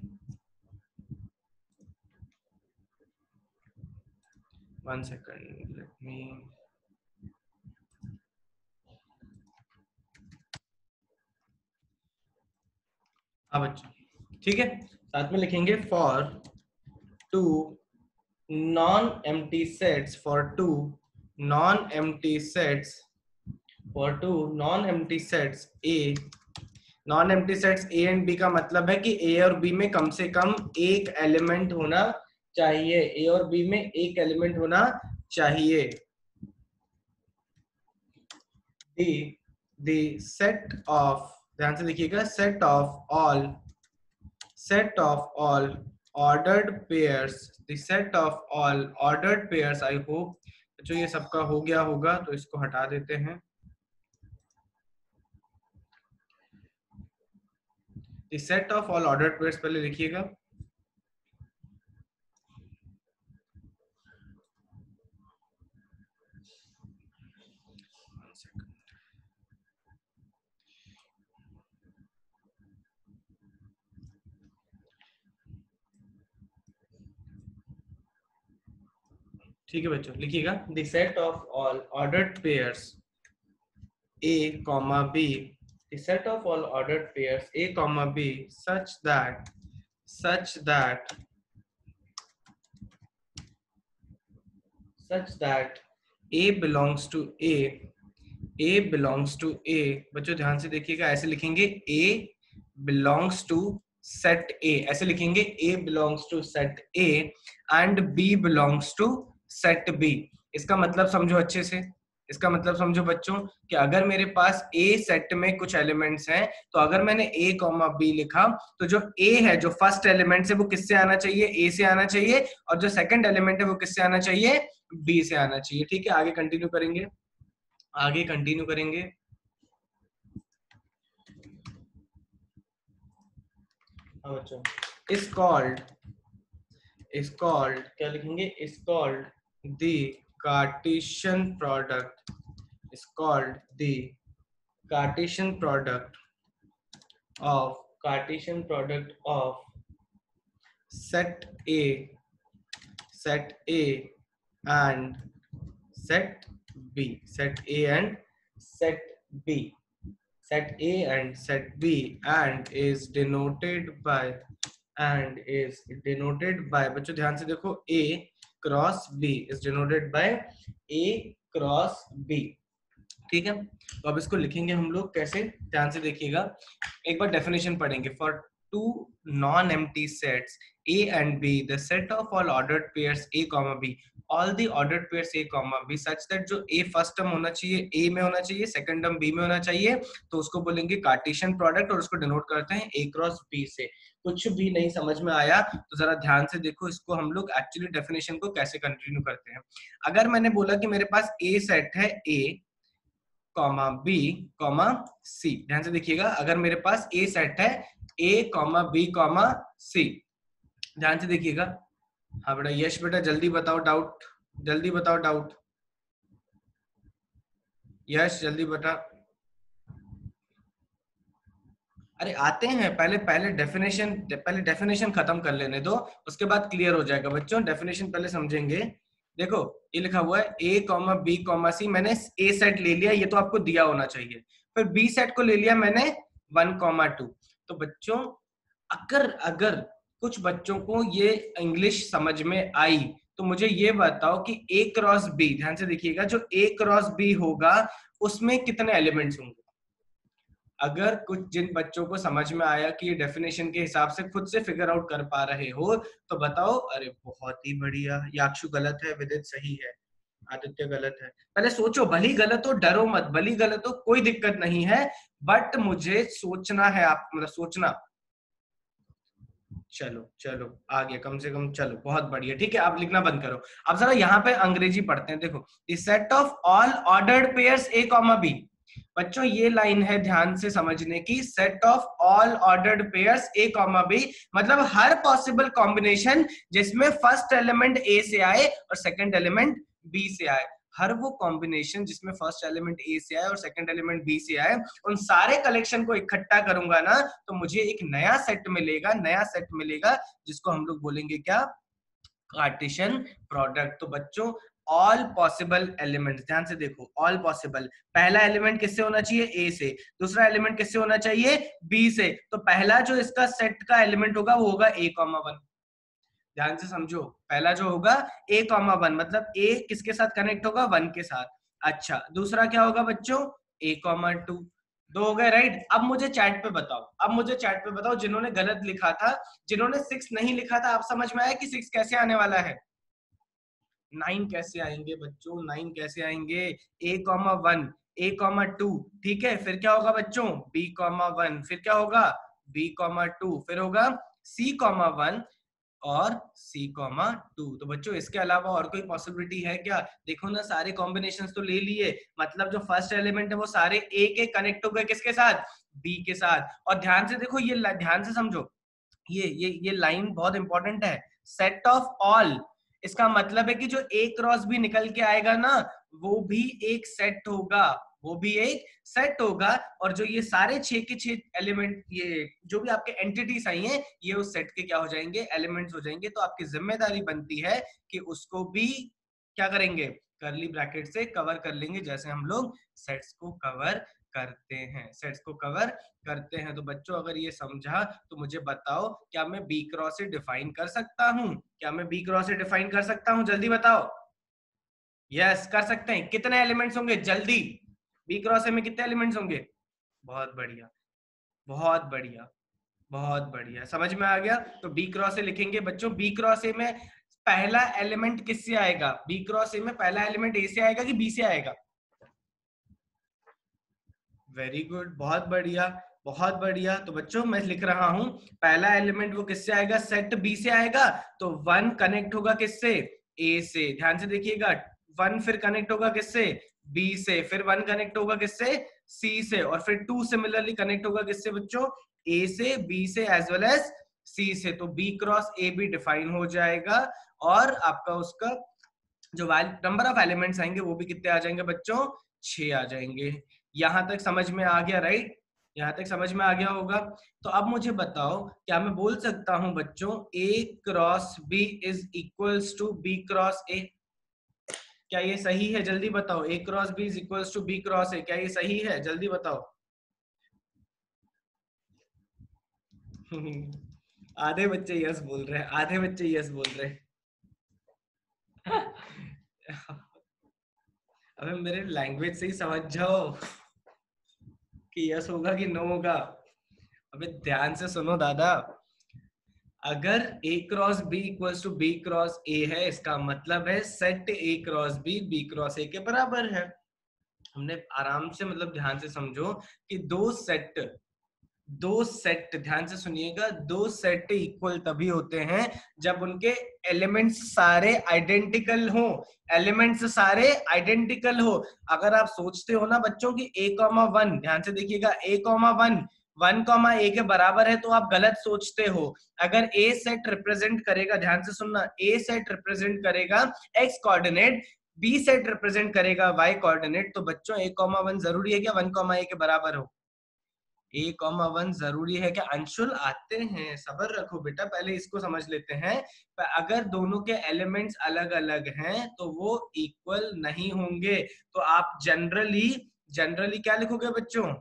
One second, let me. हाँ बच्चों, ठीक है, साथ में लिखेंगे for two non empty sets, for two non empty sets, for two non empty sets A. Non empty sets A and B का मतलब है कि ए और बी में कम से कम एक एलिमेंट होना चाहिए, ए और बी में एक एलिमेंट होना चाहिए। दी सेट ऑफ, ध्यान से देखिएगा, set of all ordered pairs, the set of all ordered pairs. I hope जो ये सबका हो गया होगा, तो इसको हटा देते हैं। The set of all ordered pairs पहले लिखिएगा। ठीक है बच्चों, लिखिएगा the set of all ordered pairs a comma b, the set of all ordered pairs a comma b such that a belongs to a belongs to a। बच्चों ध्यान से देखिएगा, ऐसे लिखेंगे a belongs to set a, ऐसे लिखेंगे a belongs to set a and b belongs to set b। इसका मतलब समझो अच्छे से, इसका मतलब समझो बच्चों कि अगर मेरे पास A सेट में कुछ एलिमेंट्स हैं, तो अगर मैंने A कॉमा B लिखा, तो जो A है, जो फर्स्ट एलिमेंट है, वो किससे आना चाहिए, A से आना चाहिए, और जो सेकंड एलिमेंट है वो किससे आना चाहिए, B से आना चाहिए। ठीक है, आगे कंटिन्यू करेंगे, आगे कंटिन्यू करेंगे। हाँ बच्चों, इज कॉल्ड क्या लिखेंगे, is called the Cartesian product, is called the Cartesian product of set A and set B, set A and set B, set A and set B, and is denoted by बच्चों ध्यान से देखो, A cross B is denoted by A cross B। ठीक है, तो अब इसको लिखेंगे हम लोग कैसे, ध्यान से देखिएगा, एक बार डेफिनेशन पढ़ेंगे। For two non empty sets A and B, the set of all ordered pairs A, B, all the ordered pairs A, B such that जो A फर्स्ट टर्म होना चाहिए A में होना चाहिए, सेकंड टर्म B में होना चाहिए, तो उसको बोलेंगे कार्टेशियन प्रोडक्ट, और उसको डिनोट करते हैं A क्रॉस B से। कुछ भी नहीं समझ में आया तो जरा ध्यान से देखो, इसको हम लोग एक्चुअली डेफिनेशन को कैसे कंटिन्यू करते हैं। अगर मैंने बोला कि मेरे पास A सेट है A, कॉमा बी कॉमा सी। ध्यान से देखिएगा, अगर मेरे पास ए सेट है, ए कॉमा बी कॉमा सी, ध्यान से देखिएगा। हाँ बेटा, यश बेटा जल्दी बताओ डाउट, जल्दी बताओ डाउट, यश जल्दी बता। अरे आते हैं, पहले डेफिनेशन खत्म कर लेने दो, उसके बाद क्लियर हो जाएगा बच्चों। डेफिनेशन पहले समझेंगे। देखो ये लिखा हुआ है ए कॉमा बी कॉमा सी, मैंने ए सेट ले लिया, ये तो आपको दिया होना चाहिए। फिर बी सेट को ले लिया मैंने 1 कॉमा 2। तो बच्चों अगर अगर कुछ बच्चों को ये इंग्लिश समझ में आई तो मुझे ये बताओ कि ए क्रॉस बी, ध्यान से देखिएगा, जो ए क्रॉस बी होगा उसमें कितने एलिमेंट्स होंगे। अगर कुछ जिन बच्चों को समझ में आया कि ये डेफिनेशन के हिसाब से खुद से फिगर आउट कर पा रहे हो तो बताओ। अरे बहुत ही बढ़िया, याक्षु गलत है, विदित सही है, आदित्य गलत है। पहले सोचो, भली गलत हो डरो मत, भली गलत हो कोई दिक्कत नहीं है, बट मुझे सोचना है, आप मतलब सोचना। चलो चलो आगे, कम से कम चलो, बहुत बढ़िया, ठीक है। आप लिखना बंद करो। अब जरा यहाँ पे अंग्रेजी पढ़ते हैं। देखो, the set of all ordered pairs A comma B. बच्चों ये लाइन है ध्यान से समझने की, set of all ordered pairs A comma B, मतलब हर पॉसिबल कॉम्बिनेशन जिसमें फर्स्ट एलिमेंट ए से आए और सेकंड एलिमेंट बी से आए। हर वो कॉम्बिनेशन जिसमें फर्स्ट एलिमेंट ए से आए और सेकंड एलिमेंट बी से आए, उन सारे कलेक्शन को इकट्ठा करूंगा ना तो मुझे एक नया सेट मिलेगा, नया सेट मिलेगा जिसको हम लोग बोलेंगे क्या, कार्टेशियन प्रोडक्ट। तो बच्चों ऑल पॉसिबल एलिमेंट्स, ध्यान से देखो, ऑल पॉसिबल, पहला एलिमेंट किससे होना चाहिए, ए से, दूसरा एलिमेंट किससे होना चाहिए, बी से। तो पहला जो इसका सेट का एलिमेंट होगा वो होगा ए कॉमा 1। ध्यान से समझो, पहला जो होगा ए कॉमा 1, मतलब ए किसके साथ कनेक्ट होगा, 1 के साथ। अच्छा, दूसरा क्या होगा बच्चों, ए कॉमा 2। दो हो गए, राइट। अब मुझे चैट पे बताओ, अब मुझे चैट पे बताओ, जिन्होंने गलत लिखा था, जिन्होंने 6 नहीं लिखा था, आप समझ में आया कि 6 कैसे आने वाला है। 9 कैसे आएंगे बच्चों, 9 कैसे आएंगे, ए कॉमा 1, ए कॉमा 2, ठीक है। फिर क्या होगा बच्चों, बी कॉमा 1, फिर क्या होगा, बी कॉमा 2, फिर होगा सी कॉमा 1 और C कॉमा 2। तो बच्चों इसके अलावा और कोई पॉसिबिलिटी है क्या, देखो ना, सारे कॉम्बिनेशंस तो ले लिए, मतलब जो फर्स्ट एलिमेंट है वो सारे A के कनेक्ट हो गए किसके साथ, B के साथ। और ध्यान से देखो, ये ध्यान से समझो, ये लाइन बहुत इंपॉर्टेंट है, सेट ऑफ ऑल, इसका मतलब है कि जो A क्रॉस B निकल के आएगा ना वो भी एक सेट होगा, वो भी एक सेट होगा। और जो ये सारे 6 के 6 एलिमेंट, ये जो भी आपके एंटिटीज आई हैं, ये उस सेट के क्या हो जाएंगे, एलिमेंट्स हो जाएंगे। तो आपकी जिम्मेदारी बनती है कि उसको भी क्या करेंगे, कर्ली ब्रैकेट से कवर कर लेंगे, जैसे हम लोग सेट्स को कवर करते हैं, सेट्स को कवर करते हैं। तो बच्चों अगर ये समझा तो मुझे बताओ, क्या मैं बी क्रॉस से डिफाइन कर सकता हूं, क्या मैं बी क्रॉस से डिफाइन कर सकता हूं, जल्दी बताओ। यस कर सकते हैं। कितने एलिमेंट्स होंगे जल्दी, बी क्रॉस ए में कितने एलिमेंट्स होंगे, बहुत बढ़िया, बहुत बढ़िया, बहुत बढ़िया, समझ में आ गया। तो बी क्रॉस ए लिखेंगे बच्चों, बी क्रॉस ए में पहला एलिमेंट किससे आएगा, बी क्रॉस ए में पहला एलिमेंट ए से आएगा कि बी से आएगा, वेरी गुड, बहुत बढ़िया, बहुत बढ़िया। तो बच्चों मैं लिख रहा हूं, पहला एलिमेंट वो किससे आएगा, सेट बी से आएगा, तो 1 कनेक्ट होगा किससे, ए से। ध्यान से देखिएगा, 1 फिर कनेक्ट होगा किससे, बी से, फिर 1 कनेक्ट होगा किससे, सी से, और फिर 2 सिमिलरली कनेक्ट होगा किससे बच्चों, ए से, बी से एज वेल एज सी से। तो बी क्रॉस ए भी डिफाइन हो जाएगा और आपका उसका जो नंबर ऑफ एलिमेंट्स आएंगे वो भी कितने आ जाएंगे बच्चों, 6 आ जाएंगे। यहां तक समझ में आ गया, राइट, यहां तक समझ में आ गया होगा। तो अब मुझे बताओ, क्या मैं बोल सकता हूं बच्चों A cross B is equals to B cross A, क्या ये सही है, जल्दी बताओ। A cross B is equals to B cross A, क्या ये सही है, जल्दी बताओ। आधे बच्चे यस बोल रहे हैं, आधे बच्चे यस बोल रहे हैं। अबे मेरे लैंग्वेज से ही समझ जाओ कि यस होगा कि नो होगा। अबे ध्यान से सुनो दादा, अगर A cross B equals to B cross A है, इसका मतलब है set A cross B cross A के बराबर है। हमने आराम से, मतलब ध्यान से समझो कि दो सेट दो सेट, ध्यान से सुनिएगा, दो सेट इक्वल तभी होते हैं जब उनके एलिमेंट्स सारे आइडेंटिकल हो। एलिमेंट्स सारे आइडेंटिकल हो। अगर आप सोचते हो ना बच्चों की a,1, ध्यान से देखिएगा, a,1 1, a के बराबर है, तो आप गलत सोचते हो। अगर a सेट रिप्रेजेंट करेगा, ध्यान से सुनना, a सेट रिप्रेजेंट करेगा x coordinate, b set represent करेगा y कोऑर्डिनेट, तो बच्चों a,1 जरूरी है क्या 1, a के बराबर हो? a,1 जरूरी है क्या? अंशुल आते हैं, सबर रखो बेटा, पहले इसको समझ लेते हैं। पर अगर दोनों के एलिमेंट्स अलग अलग हैं तो वो इक्वल नहीं होंगे। तो आप जनरली जनरली क्या लिखोगे बच्चों?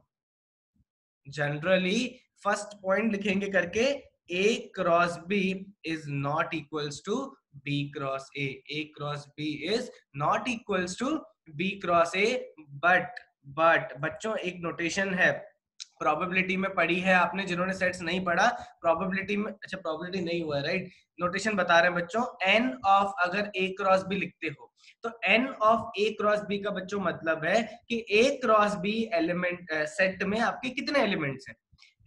जनरली फर्स्ट पॉइंट लिखेंगे करके, a cross b is not equals to b cross a cross b is not equals to b cross a। But बच्चों एक नोटेशन है, प्रोबेबिलिटी में पढ़ी है आपने, जिन्होंने सेट्स नहीं पढ़ा, प्रोबेबिलिटी में, अच्छा प्रोबेबिलिटी नहीं हुआ है राइट, नोटेशन बता रहे हैं बच्चों, n ऑफ अगर a क्रॉस b लिखते हो तो n of a cross b का बच्चों मतलब है कि a cross b element set में आपके कितने एलिमेंट्स हैं,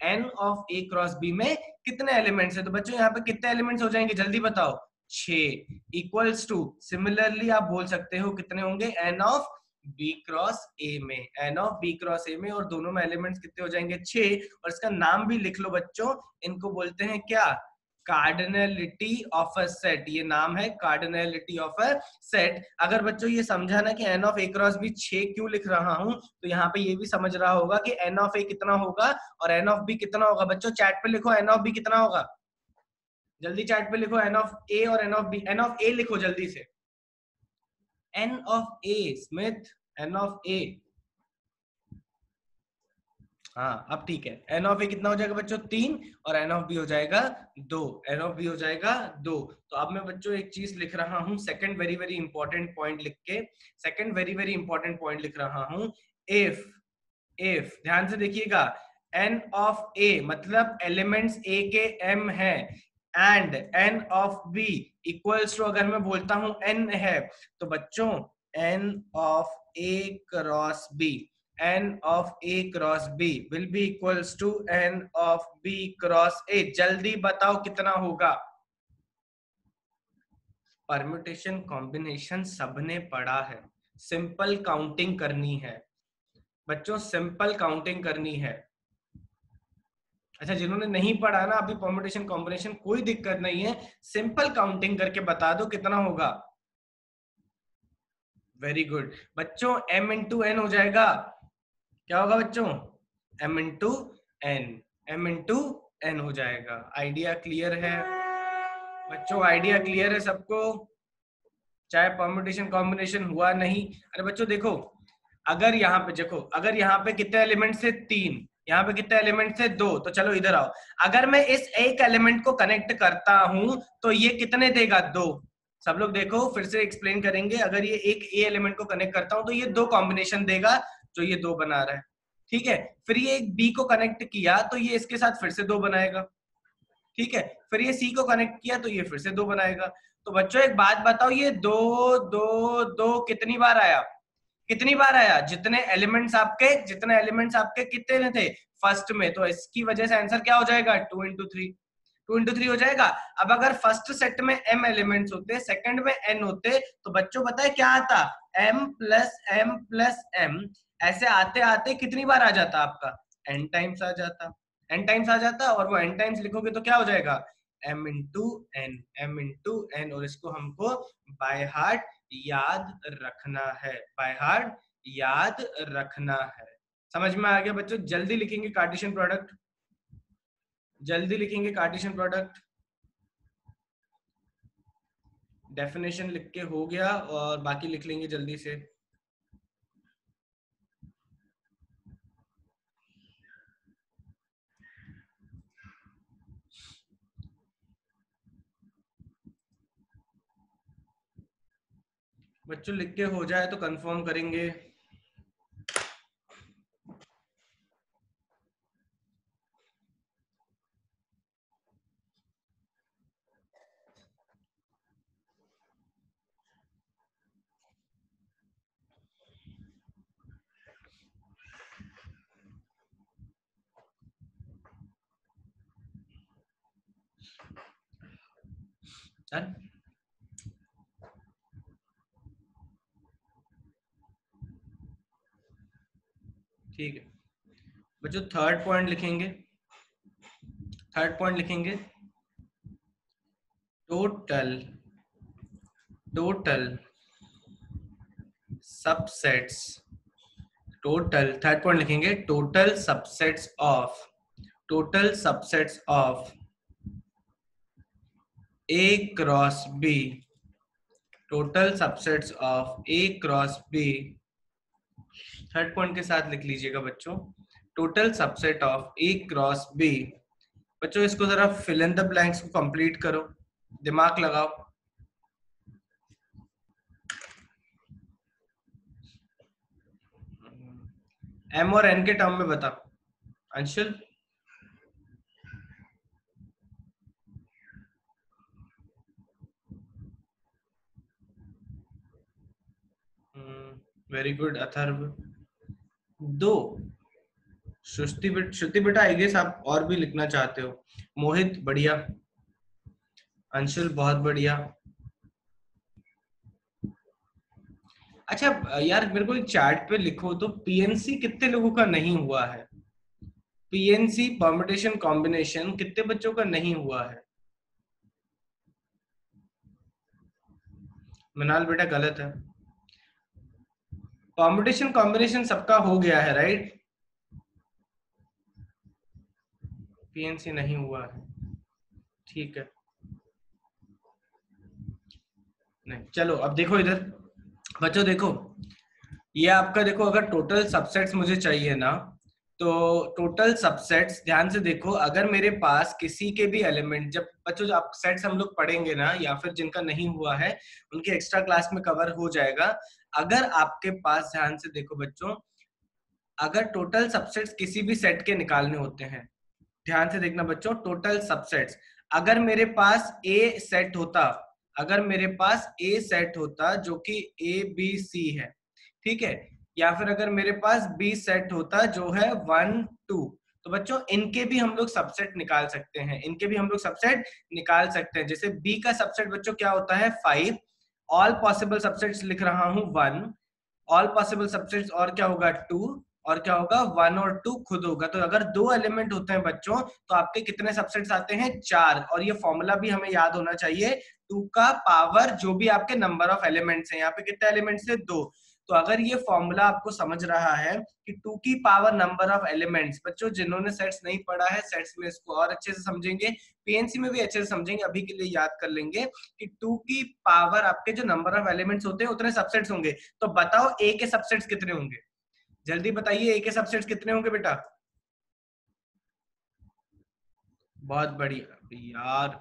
n of a cross b में कितने एलिमेंट्स हैं। तो बच्चों यहाँ पे कितने एलिमेंट्स हो जाएंगे जल्दी बताओ? 6 इक्वल्स टू, सिमिलरली आप बोल सकते हो कितने होंगे, n of b cross a में, n of b cross a में, और दोनों में एलिमेंट्स कितने हो जाएंगे 6। और इसका नाम भी लिख लो बच्चों, इनको बोलते हैं क्या? Cardinality of a set. ये नाम है कार्डिनलिटी ऑफ अ सेट। अगर बच्चों ये समझा ना कि n of a cross b 6 क्यों लिख रहा हूं, तो यहाँ पे ये भी समझ रहा होगा कि n ऑफ a कितना होगा और n ऑफ b कितना होगा। बच्चों चैट पे लिखो n ऑफ b कितना होगा, जल्दी चैट पे लिखो n ऑफ a और n of b। n of a लिखो जल्दी से, n of a Smith, n of a। हाँ अब ठीक है, एन ऑफ ए कितना हो जाएगा बच्चों 3, और एन ऑफ बी हो जाएगा 2, एन ऑफ बी हो जाएगा 2। तो अब मैं बच्चों एक चीज लिख रहा हूँ, second very very important point लिख के, second very very important point लिख रहा हूँ। इफ ध्यान से देखिएगा, एन ऑफ ए मतलब एलिमेंट्स ए के एम है, and N of B equals to, अगर मैं बोलता हूं एन है, तो बच्चों N of A cross B, n of a cross b will be equals to n of b cross a। जल्दी बताओ कितना होगा? परम्यूटेशन कॉम्बिनेशन सबने पढ़ा है, सिंपल काउंटिंग करनी है बच्चों, सिंपल काउंटिंग करनी है। अच्छा जिन्होंने नहीं पढ़ा ना अभी परम्यूटेशन कॉम्बिनेशन, कोई दिक्कत नहीं है, सिंपल काउंटिंग करके बता दो कितना होगा। वेरी गुड बच्चों, m इंटू एन हो जाएगा, क्या होगा बच्चों? m into N, m into N हो जाएगा। आइडिया क्लियर है बच्चों? आइडिया क्लियर है सबको? चाहे परम्यूटेशन कॉम्बिनेशन हुआ नहीं। अरे बच्चों देखो, अगर यहाँ पे देखो, अगर यहाँ पे कितने एलिमेंट थे 3, यहाँ पे कितने एलिमेंट थे 2, तो चलो इधर आओ, अगर मैं इस एक एलिमेंट को कनेक्ट करता हूं तो ये कितने देगा? 2। सब लोग देखो फिर से एक्सप्लेन करेंगे, अगर ये एक ए एलिमेंट को कनेक्ट करता हूं तो ये 2 कॉम्बिनेशन देगा, जो ये 2 बना रहा है, ठीक है। फिर ये एक बी को कनेक्ट किया तो ये इसके साथ फिर से 2 बनाएगा, ठीक है। फिर ये सी को कनेक्ट किया तो ये फिर से 2 बनाएगा। तो बच्चों एक बात बताओ, ये 2 2 2 कितनी बार आया? कितनी बार आया? जितने एलिमेंट्स आपके कितने थे फर्स्ट में, तो इसकी वजह से आंसर क्या हो जाएगा? 2 into 3, 2 into 3 हो जाएगा। अब अगर फर्स्ट सेट में m एलिमेंट्स होते, सेकंड में n होते, तो बच्चों पता है क्या आता? m plus m plus m, ऐसे आते आते कितनी बार आ जाता आपका? n टाइम्स आ जाता, n टाइम्स आ जाता, और वो n टाइम्स लिखोगे तो क्या हो जाएगा? m into N, m into N. और इसको हमको बाय हार्ट याद रखना है, बाय हार्ट याद रखना है। समझ में आ गया बच्चों? जल्दी लिखेंगे कार्टेशियन प्रोडक्ट, जल्दी लिखेंगे कार्टेशियन प्रोडक्ट। डेफिनेशन लिख के हो गया, और बाकी लिख लेंगे जल्दी से। बच्चों लिख के हो जाए तो कंफर्म करेंगे। डन। ठीक है बच्चों, थर्ड पॉइंट लिखेंगे। थर्ड पॉइंट लिखेंगे total total subsets. Total, third point लिखेंगे total subsets of A cross B। Total subsets of A cross B। Third point के साथ लिख लीजिएगा बच्चों, total subset of A cross B। बच्चों इसको जरा फिल इन द ब्लैंक्स को कंप्लीट करो, दिमाग लगाओ। M और N के टर्म में बता अंशुल। Very good Atharva. दो। श्रुति बेटा आई गेस आप और भी लिखना चाहते हो। मोहित बढ़िया। अंशुल बहुत बढ़िया। अच्छा यार मेरे को एक चैट पे लिखो तो पीएनसी कितने लोगों का नहीं हुआ है? पीएनसी परम्यूटेशन कॉम्बिनेशन कितने बच्चों का नहीं हुआ है? मनाल बेटा गलत है। परम्यूटेशन कॉम्बिनेशन सबका हो गया है राइट? पीएनसी नहीं हुआ है, ठीक है। नहीं चलो अब देखो इधर बच्चों, देखो ये आपका, देखो अगर टोटल सबसेट्स मुझे चाहिए ना, तो टोटल सबसेट्स ध्यान से देखो, अगर मेरे पास किसी के भी एलिमेंट, जब बच्चों आप सेट्स हम लोग पढ़ेंगे ना, या फिर जिनका नहीं हुआ है उनके एक्स्ट्रा क्लास में कवर हो जाएगा। अगर आपके पास, ध्यान से देखो बच्चों, अगर टोटल सबसेट्स किसी भी सेट के निकालने होते हैं, ध्यान से देखना बच्चों, टोटल सबसेट्स, अगर मेरे पास ए सेट होता, अगर मेरे पास ए सेट होता जो कि ए बी सी है, ठीक है, या फिर अगर मेरे पास बी सेट होता जो है 1 2, तो बच्चों इनके भी हम लोग सबसेट निकाल सकते हैं, इनके भी हम लोग सबसेट निकाल सकते हैं। जैसे बी का सबसेट बच्चों क्या होता है 5, ऑल पॉसिबल सबसेट्स लिख रहा हूं 1, ऑल पॉसिबल सबसेट्स और क्या होगा 2, और क्या होगा 1 और 2 खुद होगा। तो अगर दो एलिमेंट होते हैं बच्चों तो आपके कितने सबसेट्स आते हैं 4, और ये फॉर्मूला भी हमें याद होना चाहिए, 2 का पावर जो भी आपके नंबर ऑफ एलिमेंट्स हैं, यहाँ पे कितने एलिमेंट्स है 2। तो अगर ये फॉर्मूला आपको समझ रहा है कि 2 की पावर नंबर ऑफ एलिमेंट्स, बच्चों जिन्होंने सेट्स नहीं पढ़ा है सेट्स में इसको और अच्छे से समझेंगे, पीएनसी में भी अच्छे से समझेंगे, अभी के लिए याद कर लेंगे कि 2 की पावर आपके जो नंबर ऑफ एलिमेंट्स होते हैं उतने सबसेट्स होंगे। तो बताओ ए के सबसेट्स कितने होंगे, जल्दी बताइए ए के सबसेट्स कितने होंगे बेटा? बहुत बढ़िया यार,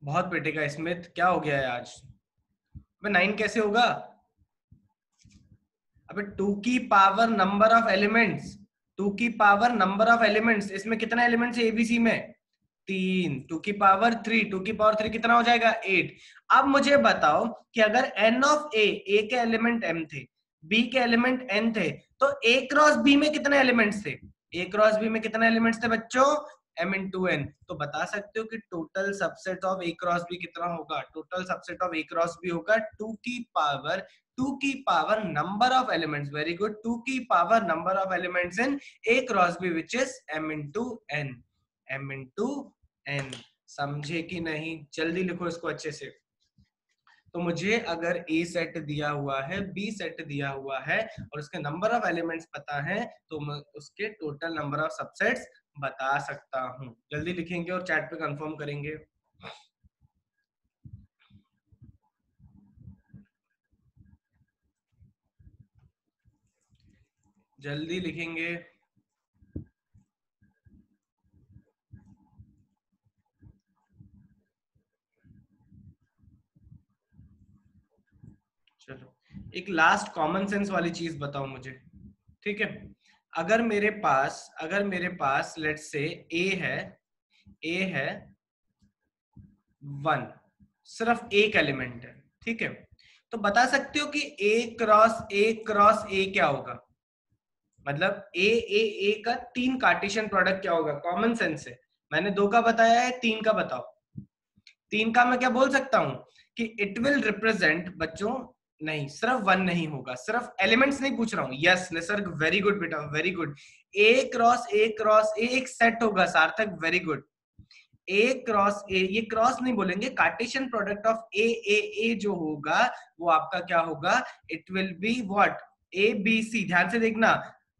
बहुत बेटे का स्मिथ, क्या हो गया है आज? अबे 9 कैसे होगा? अबे 2 की पावर नंबर ऑफ एलिमेंट्स, 2 की पावर नंबर ऑफ एलिमेंट्स, इसमें कितना एलिमेंट्स है एबीसी में? 3, 2 की पावर 3, 2 की पावर 3 कितना हो जाएगा 8। अब मुझे बताओ कि अगर एन ऑफ ए के एलिमेंट एम थे, बी के एलिमेंट एन थे, तो ए क्रॉस बी में कितने एलिमेंट्स थे? ए क्रॉस बी में कितने एलिमेंट्स थे बच्चों? m into N. तो बता सकते हो कि total subset of A cross B कितना होगा? Total subset of A cross B होगा 2 की power number of elements, very good, 2 की power number of elements in A cross B which is m into N, m into N. समझे कि नहीं? जल्दी लिखो इसको अच्छे से। तो मुझे अगर ए सेट दिया हुआ है, बी सेट दिया हुआ है और उसके नंबर ऑफ एलिमेंट्स पता है, तो मैं उसके टोटल नंबर ऑफ सबसेट्स बता सकता हूं। जल्दी लिखेंगे और चैट पे कंफर्म करेंगे। जल्दी लिखेंगे। चलो एक लास्ट कॉमन सेंस वाली चीज बताओ मुझे, ठीक है? अगर मेरे पास लेट्स से ए है 1, सिर्फ एक एलिमेंट है, ठीक है, तो बता सकते हो कि ए क्रॉस ए क्या होगा? मतलब ए का 3 कार्टेशियन प्रोडक्ट क्या होगा? कॉमन सेंस से मैंने 2 का बताया है, 3 का बताओ। 3 का मैं क्या बोल सकता हूं कि इट विल रिप्रेजेंट बच्चों, नहीं सिर्फ 1 नहीं होगा, सिर्फ एलिमेंट्स नहीं पूछ रहा हूं। यस निसर्ग, वेरी गुड बेटा, वेरी गुड। ए क्रॉस ए एक सेट होगा सार्थक, वेरी गुड। ए क्रॉस ए, ये क्रॉस नहीं बोलेंगे, कार्टेशियन प्रोडक्ट ऑफ ए जो होगा वो आपका क्या होगा, it will be what, A B C. ध्यान से देखना,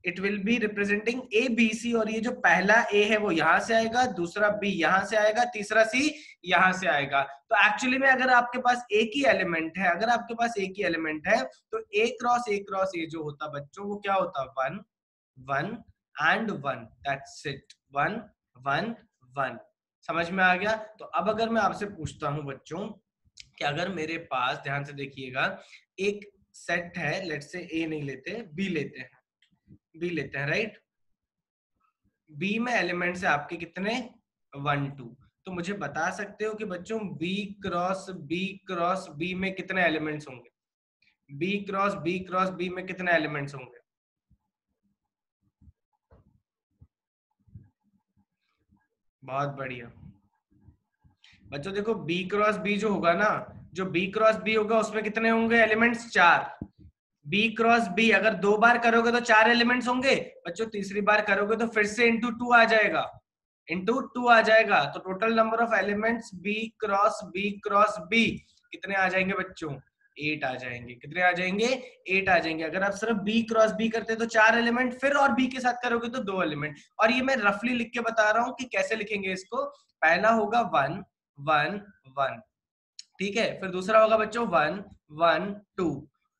it will be representing A B C, और ये जो पहला ए है वो यहां से आएगा, दूसरा बी यहां से आएगा, तीसरा सी यहां से आएगा। तो एक्चुअली में अगर आपके पास एक ही एलिमेंट है, अगर आपके पास एक ही एलिमेंट है तो ए क्रॉस ए जो होता बच्चों वो क्या होता, 1 1 एंड 1, दैट्स इट, 1 1 1। समझ में आ गया? तो अब अगर मैं आपसे पूछता हूं बच्चों कि अगर मेरे पास, ध्यान से देखिएगा, एक सेट है, लेट्स से ए नहीं लेते, बी लेते हैं, बी लेते हैं, राइट। बी में एलिमेंट्स है आपके कितने, 1 2। तो मुझे बता सकते हो कि बच्चों क्रॉस बी में कितने एलिमेंट्स होंगे, बी क्रॉस बी में कितने एलिमेंट्स होंगे? बहुत बढ़िया बच्चों, देखो बी क्रॉस बी जो होगा ना, जो बी क्रॉस बी होगा उसमें कितने होंगे एलिमेंट्स, 4। बी क्रॉस बी अगर 2 बार करोगे तो 4 एलिमेंट्स होंगे बच्चों, तीसरी बार करोगे तो फिर से इंटू 2 आ जाएगा, इंटू 2 आ जाएगा। तो total number of elements B cross B कितने आ जाएंगे बच्चों, 8 आ जाएंगे। कितने आ जाएंगे, 8 आ जाएंगे। अगर आप सिर्फ बी क्रॉस बी करते तो 4 एलिमेंट, फिर और बी के साथ करोगे तो 2 एलिमेंट। और ये मैं रफली लिख के बता रहा हूं कि कैसे लिखेंगे इसको। पहला होगा 1 1 1, ठीक है। फिर दूसरा होगा बच्चों 1 1 2,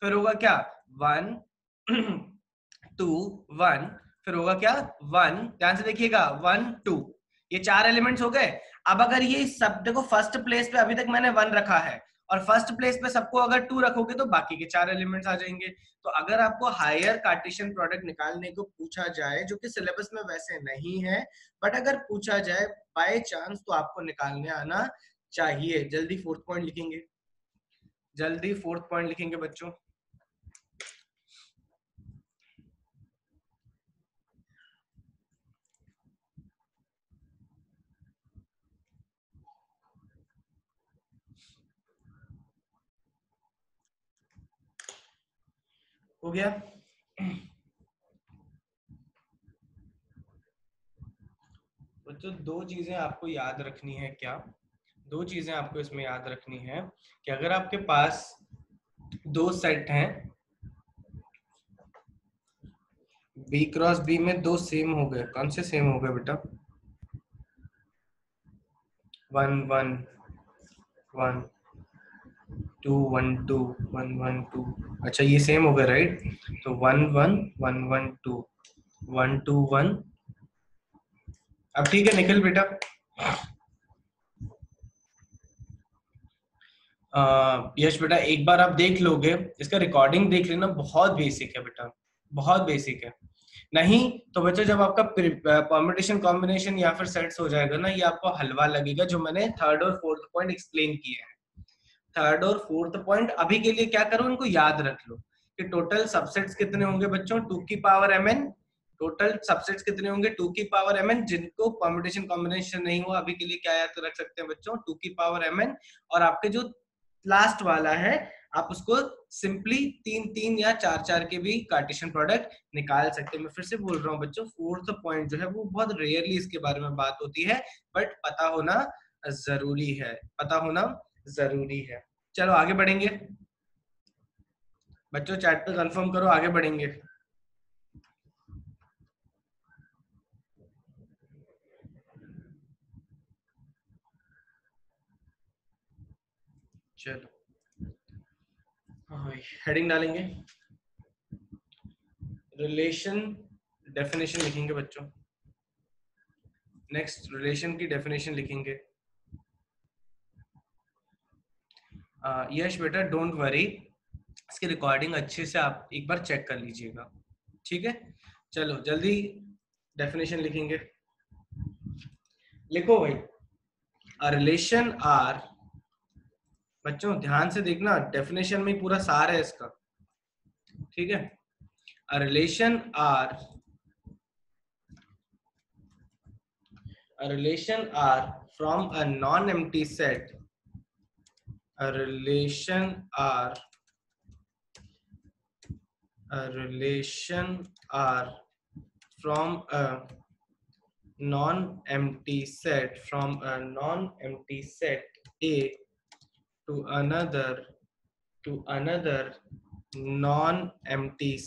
फिर होगा क्या 1 2 1, फिर होगा क्या 1, ध्यान से देखिएगा 1 2। ये 4 एलिमेंट्स हो गए। अब अगर ये सब देखो, फर्स्ट प्लेस पे अभी तक मैंने 1 रखा है, और फर्स्ट प्लेस पे सबको अगर 2 रखोगे तो बाकी के 4 एलिमेंट्स आ जाएंगे। तो अगर आपको हायर कार्टेशियन प्रोडक्ट निकालने को पूछा जाए, जो कि सिलेबस में वैसे नहीं है, बट अगर पूछा जाए बाय चांस, तो आपको निकालने आना चाहिए। जल्दी फोर्थ पॉइंट लिखेंगे, जल्दी फोर्थ पॉइंट लिखेंगे बच्चों। हो गया बच्चों, दो चीजें आपको याद रखनी है। क्या दो चीजें आपको इसमें याद रखनी है कि अगर आपके पास दो सेट हैं, बी क्रॉस बी में दो सेम हो गए, कौन से सेम हो गए बेटा, 1 1 1 2 1 2 1 1 2। अच्छा ये सेम हो गए, राइट। तो 1 1 1 1 2 1 2 1। अब ठीक है निखिल बेटा, यश बेटा एक बार आप देख लोगे, इसका रिकॉर्डिंग देख लेना, बहुत बेसिक है बेटा, बहुत बेसिक है। नहीं तो बच्चों जब आपका परम्यूटेशन कॉम्बिनेशन या फिर सेट्स हो जाएगा ना, ये आपको हलवा लगेगा, जो मैंने थर्ड और फोर्थ पॉइंट एक्सप्लेन किए हैं। थर्ड और फोर्थ पॉइंट अभी के लिए क्या करो, इनको याद रख लो कि टोटल सबसेट्स कितने होंगे बच्चों, 2 की पावर mn। टोटल सबसेट्स कितने होंगे, 2 की पावर mn। जिनको परम्यूटेशन कॉम्बिनेशन नहीं हुआ अभी के लिए क्या याद रख सकते हैं बच्चों, 2 की पावर mn। और आपके जो लास्ट वाला है, आप उसको सिंपली 3 3 या 4 4 के भी कार्टेशियन प्रोडक्ट निकाल सकते हैं। मैं फिर से बोल रहा हूँ बच्चों, फोर्थ पॉइंट जो है वो बहुत रेयरली इसके बारे में बात होती है, बट पता होना जरूरी है, पता होना जरूरी है। चलो आगे बढ़ेंगे बच्चों, चैट पे कंफर्म करो, आगे बढ़ेंगे। चलो हेडिंग डालेंगे, रिलेशन डेफिनेशन लिखेंगे बच्चों। नेक्स्ट रिलेशन की डेफिनेशन लिखेंगे। यश बेटा डोंट वरी, इसकी रिकॉर्डिंग अच्छे से आप एक बार चेक कर लीजिएगा, ठीक है। चलो जल्दी डेफिनेशन लिखेंगे, लिखो भाई। अ रिलेशन आर, बच्चों ध्यान से देखना, डेफिनेशन में पूरा सार है इसका, ठीक है। A relation R, a relation R from a non-empty set a relation are from a non-empty set A to another non-empty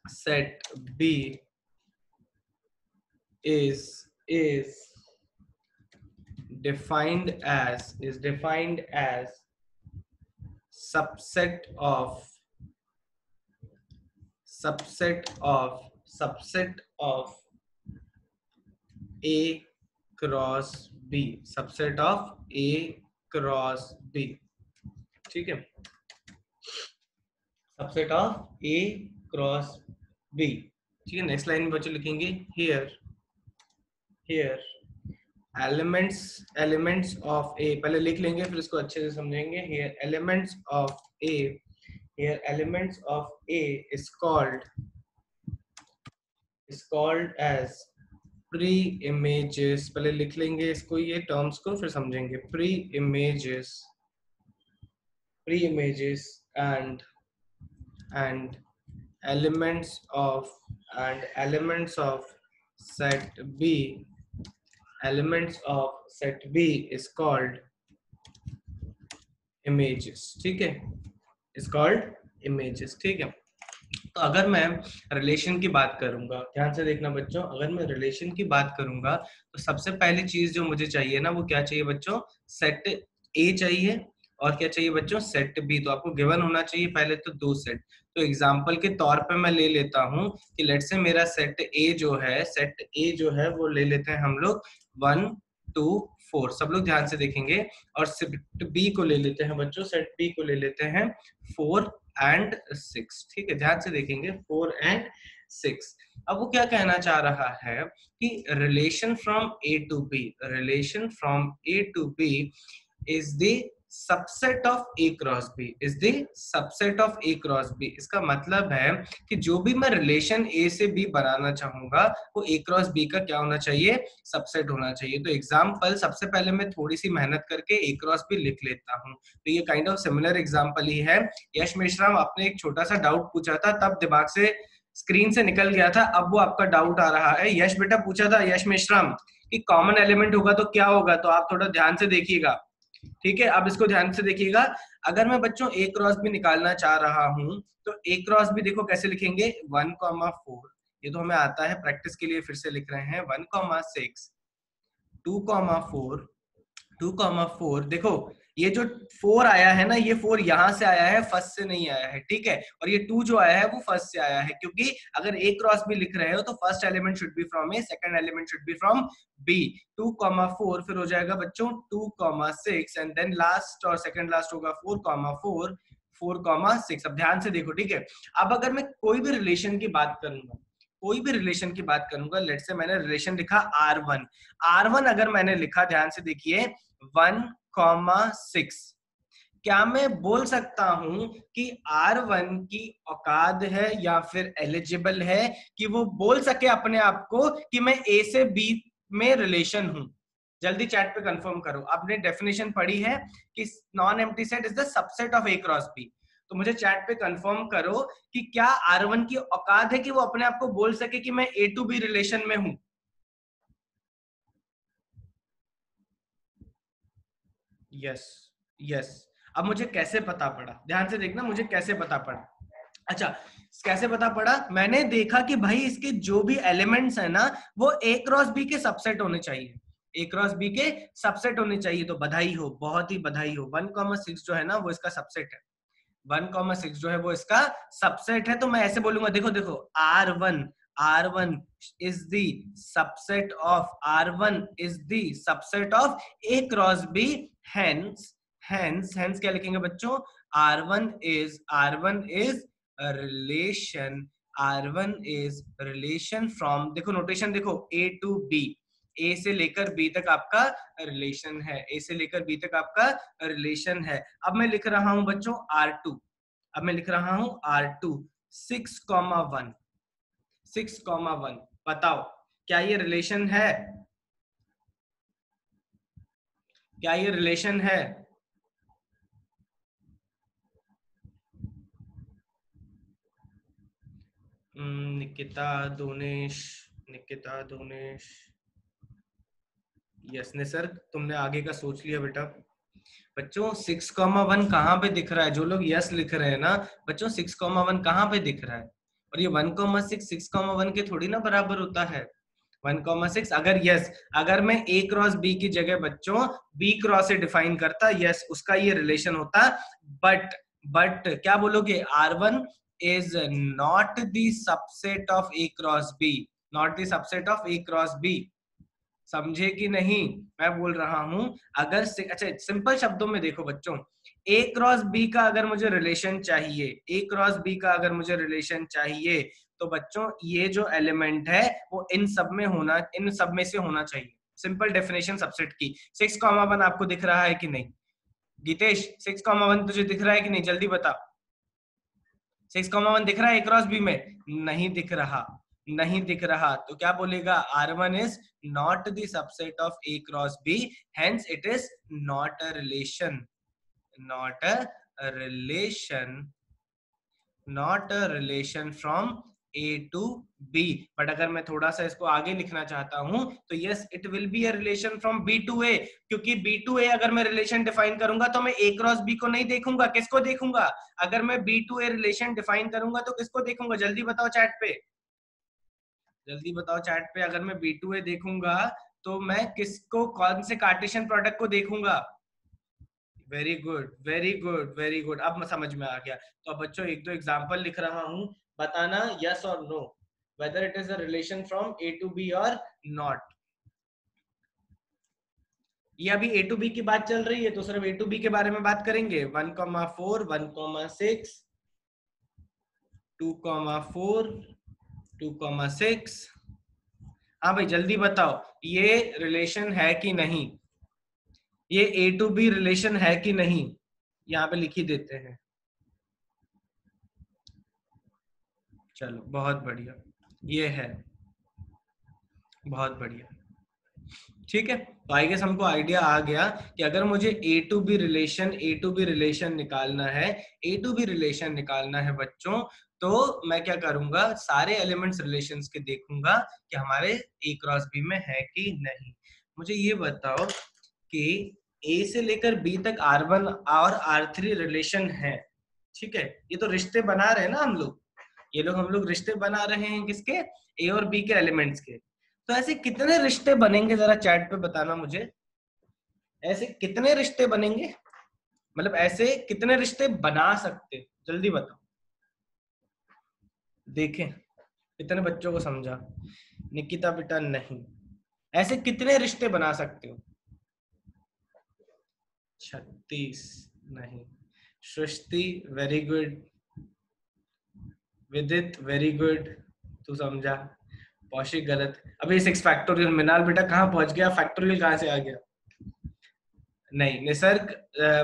set set B is defined as subset of A cross B, subset of A cross B, ठीक है, subset of A cross B, ठीक है। Next line में बच्चे लिखेंगे here elements of A, पहले लिख लेंगे फिर इसको अच्छे से समझेंगे। here elements of A is called as pre-images, पहले लिख लेंगे इसको, ये टर्म्स को फिर समझेंगे। pre-images and elements of set B is called images, ठीक है, is called images, ठीक है। तो अगर मैं रिलेशन की बात करूंगा, ध्यान से देखना बच्चों, अगर मैं रिलेशन की बात करूंगा तो सबसे पहली चीज जो मुझे चाहिए ना, वो क्या चाहिए बच्चों, सेट ए चाहिए, और क्या चाहिए बच्चों, सेट बी। तो आपको गिवन होना चाहिए पहले तो 2 सेट। तो एग्जांपल के तौर पे मैं ले लेता हूं कि लेट से मेरा सेट ए जो है वो ले लेते हैं हम लोग 1 2 4, सब लोग ध्यान से देखेंगे। और सेट बी को ले लेते हैं बच्चों, सेट बी को ले लेते हैं 4 and 6, ठीक है, ध्यान से देखेंगे 4 and 6। अब वो क्या कहना चाह रहा है कि relation from A to B is the subset of A cross B, इसका मतलब है कि जो भी मैं रिलेशन A से B बनाना चाहूंगा वो A क्रॉस B का क्या होना चाहिए, सबसेट होना चाहिए। तो एग्जांपल सबसे पहले मैं थोड़ी सी मेहनत करके A क्रॉस B लिख लेता हूं। तो ये काइंड ऑफ सिमिलर एग्जांपल ही है। यश मेश्राम, आपने एक छोटा सा डाउट पूछा था, तब दिमाग से स्क्रीन से निकल गया था, अब वो आपका डाउट आ रहा है। यश बेटा पूछा था, यश मेश्राम, कि कॉमन एलिमेंट होगा तो क्या होगा, तो आप थोड़ा ध्यान से देखिएगा, ठीक है। अब इसको ध्यान से देखिएगा, अगर मैं बच्चों ए क्रॉस भी निकालना चाह रहा हूं तो ए क्रॉस भी देखो कैसे लिखेंगे, 1,4, ये तो हमें आता है, प्रैक्टिस के लिए फिर से लिख रहे हैं, 1,6, 2,4, 2,4। देखो ये जो 4 आया है ना, ये 4 यहां से आया है, फर्स्ट से नहीं आया है, ठीक है। और ये 2 जो आया है वो फर्स्ट से आया है, क्योंकि अगर ए क्रॉस भी लिख रहे हो तो first element should be from A, second element should be from B. 2,4 फिर हो जाएगा बच्चों 2,6 एंड देन लास्ट और सेकंड लास्ट होगा 4,4, 4,6। अब ध्यान से देखो, ठीक है। अब अगर मैं कोई भी रिलेशन की बात करूंगा, लेट से मैंने रिलेशन लिखा R1 अगर मैंने लिखा, ध्यान से देखिए 1,6, क्या मैं बोल सकता हूं कि R1 की औकात है या फिर एलिजिबल है कि वो बोल सके अपने आप को कि मैं A से B में रिलेशन हूं? जल्दी चैट पे कंफर्म करो। आपने डेफिनेशन पढ़ी है कि non empty set is the subset of A cross B। तो मुझे चैट पे कंफर्म करो कि क्या R1 की औकात है कि वो अपने आप को बोल सके कि मैं A टू B रिलेशन में हूं? यस। अब मुझे कैसे पता पड़ा, ध्यान से देखना, मुझे कैसे पता पड़ा। अच्छा, कैसे पता पड़ा, मैंने देखा कि भाई इसके जो भी एलिमेंट्स है ना वो ए क्रॉस बी के सबसेट होने चाहिए, ए क्रॉस बी के सबसेट होने चाहिए। तो बधाई हो, बहुत ही बधाई हो, 1,6 जो है ना वो इसका सबसेट है, 1,6 जो है वो इसका सबसेट है। तो मैं ऐसे बोलूंगा, देखो देखो, R1 is the subset of A cross B, hence क्या लिखेंगे बच्चों, R1 is relation from, देखो नोटेशन देखो, A to B, ए से लेकर बी तक आपका रिलेशन है, ए से लेकर बी तक आपका रिलेशन है। अब मैं लिख रहा हूं बच्चों R2, अब मैं लिख रहा हूं R2, 6,1, बताओ क्या ये रिलेशन है? क्या ये रिलेशन है? निकिता दोनेश, निकिता दोनेश, यस निसर्ग तुमने आगे का सोच लिया बेटा। बच्चों 6,1 कहाँ पे दिख रहा है? जो लोग यस लिख रहे हैं ना बच्चों, 6,1 कहाँ पे दिख रहा है? और ये 1,6 6,1 के थोड़ी ना बराबर होता है। 1,6 अगर यस, अगर मैं ए क्रॉस बी की जगह बच्चों बी क्रॉस से डिफाइन करता, यस उसका ये रिलेशन होता। बट क्या बोलोगे? R1 is not the subset of A cross B, not the subset of A cross B. समझे कि नहीं? मैं बोल रहा हूं अगर अच्छा सिंपल शब्दों में देखो बच्चों, ए क्रॉस बी का अगर मुझे रिलेशन चाहिए, ए क्रॉस बी का अगर मुझे रिलेशन चाहिए, तो बच्चों ये जो एलिमेंट है वो इन सब में होना, इन सब में से होना चाहिए। सिंपल डेफिनेशन सबसेट की। 6,1 आपको दिख रहा है कि नहीं? गीतेश 6,1 तुझे दिख रहा है कि नहीं? जल्दी बता। 6,1 दिख रहा है ए क्रॉस बी में? नहीं दिख रहा, नहीं दिख रहा। तो क्या बोलेगा? R1 is not the subset of A cross B, hence it is not a relation, not a relation, not a relation from A to B। But अगर मैं थोड़ा सा इसको आगे लिखना चाहता हूं तो yes it will be a relation from B to A, क्योंकि B to A अगर मैं रिलेशन डिफाइन करूंगा तो मैं A क्रॉस B को नहीं देखूंगा, किसको देखूंगा? अगर मैं B to A relation define करूंगा तो किसको देखूंगा? जल्दी बताओ चैट पे, जल्दी बताओ चैट पे। अगर मैं B to A देखूंगा तो मैं किसको, कौन से कार्टेशियन प्रोडक्ट को देखूंगा? Very good, very good, very good, अब समझ में आ गया। तो अब बच्चों एक दो एग्जांपल लिख रहा हूं, बताना यस और no whether it is a relation from A to B or not। ये अभी A to B की बात चल रही है तो सिर्फ A to B के बारे में बात करेंगे। 1,4 1,6 2,4 2,6। हाँ भाई जल्दी बताओ ये रिलेशन है कि नहीं, ये A to B रिलेशन है कि नहीं? यहाँ पे लिख ही देते हैं। चलो बहुत बढ़िया, ये है, बहुत बढ़िया। ठीक है, तो आई गेस हमको आइडिया आ गया कि अगर मुझे ए टू बी रिलेशन निकालना है, ए टू बी रिलेशन निकालना है बच्चों, तो मैं क्या करूंगा? सारे एलिमेंट्स रिलेशंस के देखूंगा कि हमारे ए क्रॉस बी में है कि नहीं। मुझे ये बताओ कि ए से लेकर बी तक R1 और R3 रिलेशन है, ठीक है? ये तो रिश्ते बना रहे हैं ना हम लोग, ये लोग, हम लोग रिश्ते बना रहे हैं किसके? ए और बी के एलिमेंट्स के। तो ऐसे कितने रिश्ते बनेंगे जरा चैट पे बताना मुझे, ऐसे कितने रिश्ते बनेंगे? मतलब ऐसे कितने रिश्ते बना सकते, जल्दी बताओ, देखें कितने बच्चों को समझा। निकिता बेटा नहीं, ऐसे कितने रिश्ते बना सकते हो? 36 नहीं। सृष्टि वेरी गुड, विदित वेरी गुड, तू समझा। कौशिक गलत। अभी 6 फैक्टोरियल, मिनाल बेटा कहाँ पहुंच गया? फैक्टोरियल कहाँ से आ गया? नहीं निसर्ग,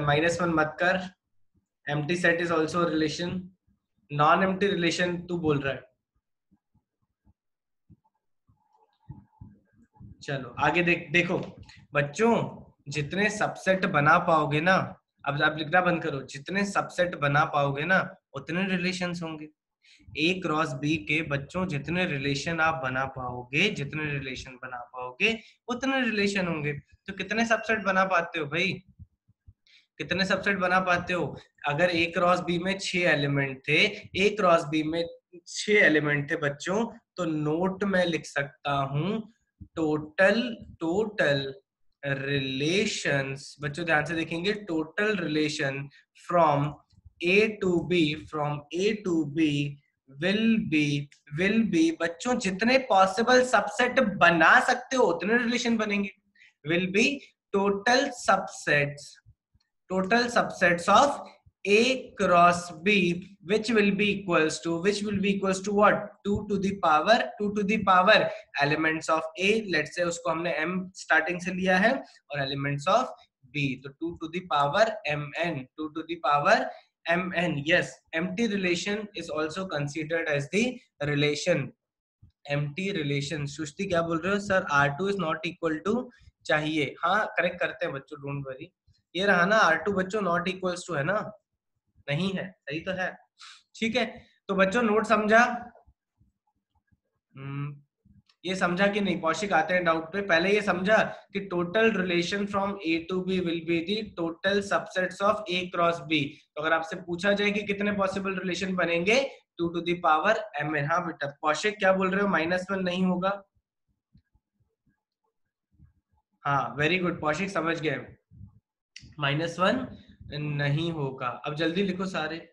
-1 मत कर। Empty set is also relation, non empty relation तू बोल रहा है। चलो आगे देखो बच्चों, जितने सबसेट बना पाओगे ना, अब आप लिखना बंद करो, जितने सबसेट बना पाओगे ना उतने रिलेशंस होंगे। ए क्रॉस बी के बच्चों जितने रिलेशन आप बना पाओगे, जितने रिलेशन बना पाओगे उतने रिलेशन होंगे। तो कितने सबसेट बना पाते हो भाई? कितने सबसेट बना पाते हो? अगर ए क्रॉस बी में 6 एलिमेंट थे, ए क्रॉस बी में 6 एलिमेंट थे बच्चों, तो नोट में लिख सकता हूं टोटल, टोटल रिलेशंस, बच्चों ध्यान से देखेंगे, total relation from A to B, from A to B will be बच्चों जितने पॉसिबल सबसेट बना सकते हो उतने रिलेशन बनेंगे। Will be total subsets, total subsets of A cross B, which will be equals to what? 2 to the power elements of A, let's say उसको हमने M starting से लिया है, और elements of B, तो 2 to the power mn, 2 to the power mn। yes, empty relation is also considered as the relation, empty relation। सुष्टि क्या बोल रहे हो? Sir R2 is not equal to चाहिए। हाँ करेक्ट करते हैं बच्चों, डोंट वरी। ये रहा ना R2 बच्चों नॉट इक्वल्स टू है ना, नहीं है, सही तो है। ठीक है, तो बच्चों नोट समझा? ये समझा कि नहीं? कौशिक आते हैं डाउट पे। पहले ये समझा कि total relation from A to B will be the total subsets of A cross B. तो अगर आपसे पूछा जाए कि कितने पॉसिबल रिलेशन बनेंगे, 2 टू द पावर mn। हाँ बेटा, कौशिक क्या बोल रहे हो? -1 नहीं होगा? हाँ वेरी गुड कौशिक, समझ गए, -1 नहीं होगा। अब जल्दी लिखो सारे।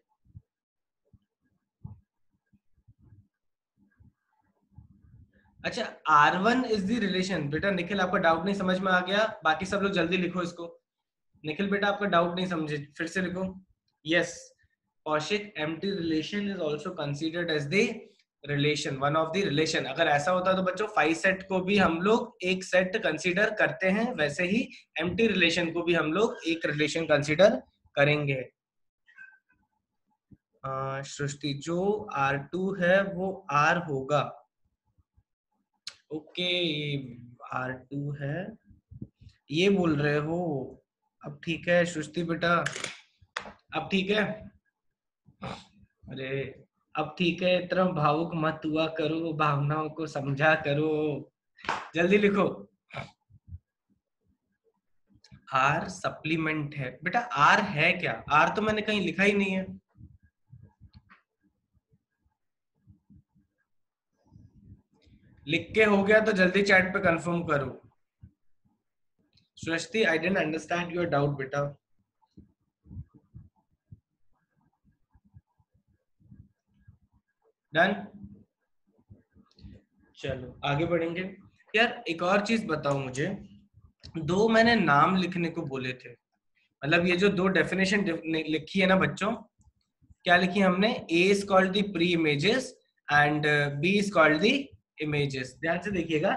अच्छा, R1 इज द रिलेशन। बेटा निखिल आपका डाउट नहीं समझ में आ गया? बाकी सब लोग जल्दी लिखो इसको। निखिल बेटा आपका डाउट नहीं समझे, फिर से लिखो। Yes Kaushik, empty relation is also considered as the relation, one of the relation. अगर ऐसा होता तो बच्चों 5 सेट को भी हम लोग एक सेट कंसीडर करते हैं, वैसे ही एम्प्टी रिलेशन को भी हम लोग एक रिलेशन कंसीडर करेंगे। सृष्टि, जो R2 है वो R होगा। ओके, R2 है ये बोल रहे हो? अब ठीक है सृष्टि बेटा, अब ठीक है। अरे अब ठीक है, इतना भावुक मत हुआ करो, भावनाओं को समझा करो। जल्दी लिखो। आर सप्लीमेंट है बेटा। आर है क्या? आर तो मैंने कहीं लिखा ही नहीं है। लिख के हो गया तो जल्दी चैट पे कंफर्म करो। सृष्टि, आई डेंट अंडरस्टैंड योर डाउट बेटा। डन, चलो आगे बढ़ेंगे। यार एक और चीज बताओ मुझे, दो मैंने नाम लिखने को बोले थे, मतलब ये जो दो डेफिनेशन लिखी है ना बच्चों, क्या लिखी हमने? A is called the pre images and B is called the images। ध्यान से देखिएगा।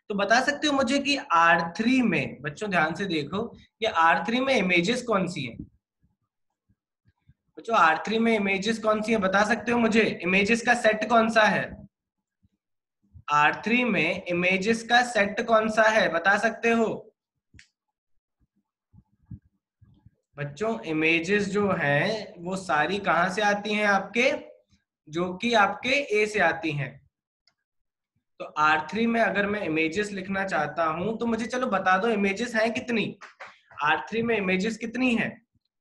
तो बता सकते हो मुझे कि R3 में, बच्चों ध्यान से देखो, कि R3 में इमेजेस कौन सी है? बच्चों R3 में इमेजेस कौन सी है, बता सकते हो मुझे? इमेजेस का सेट कौन सा है? R3 में इमेजेस का सेट कौन सा है, बता सकते हो? बच्चों इमेजेस जो हैं वो सारी कहां से आती हैं आपके? जो कि आपके ए से आती हैं। तो R3 में अगर मैं इमेजेस लिखना चाहता हूं तो मुझे चलो बता दो इमेजेस हैं कितनी? R3 में इमेजेस कितनी है?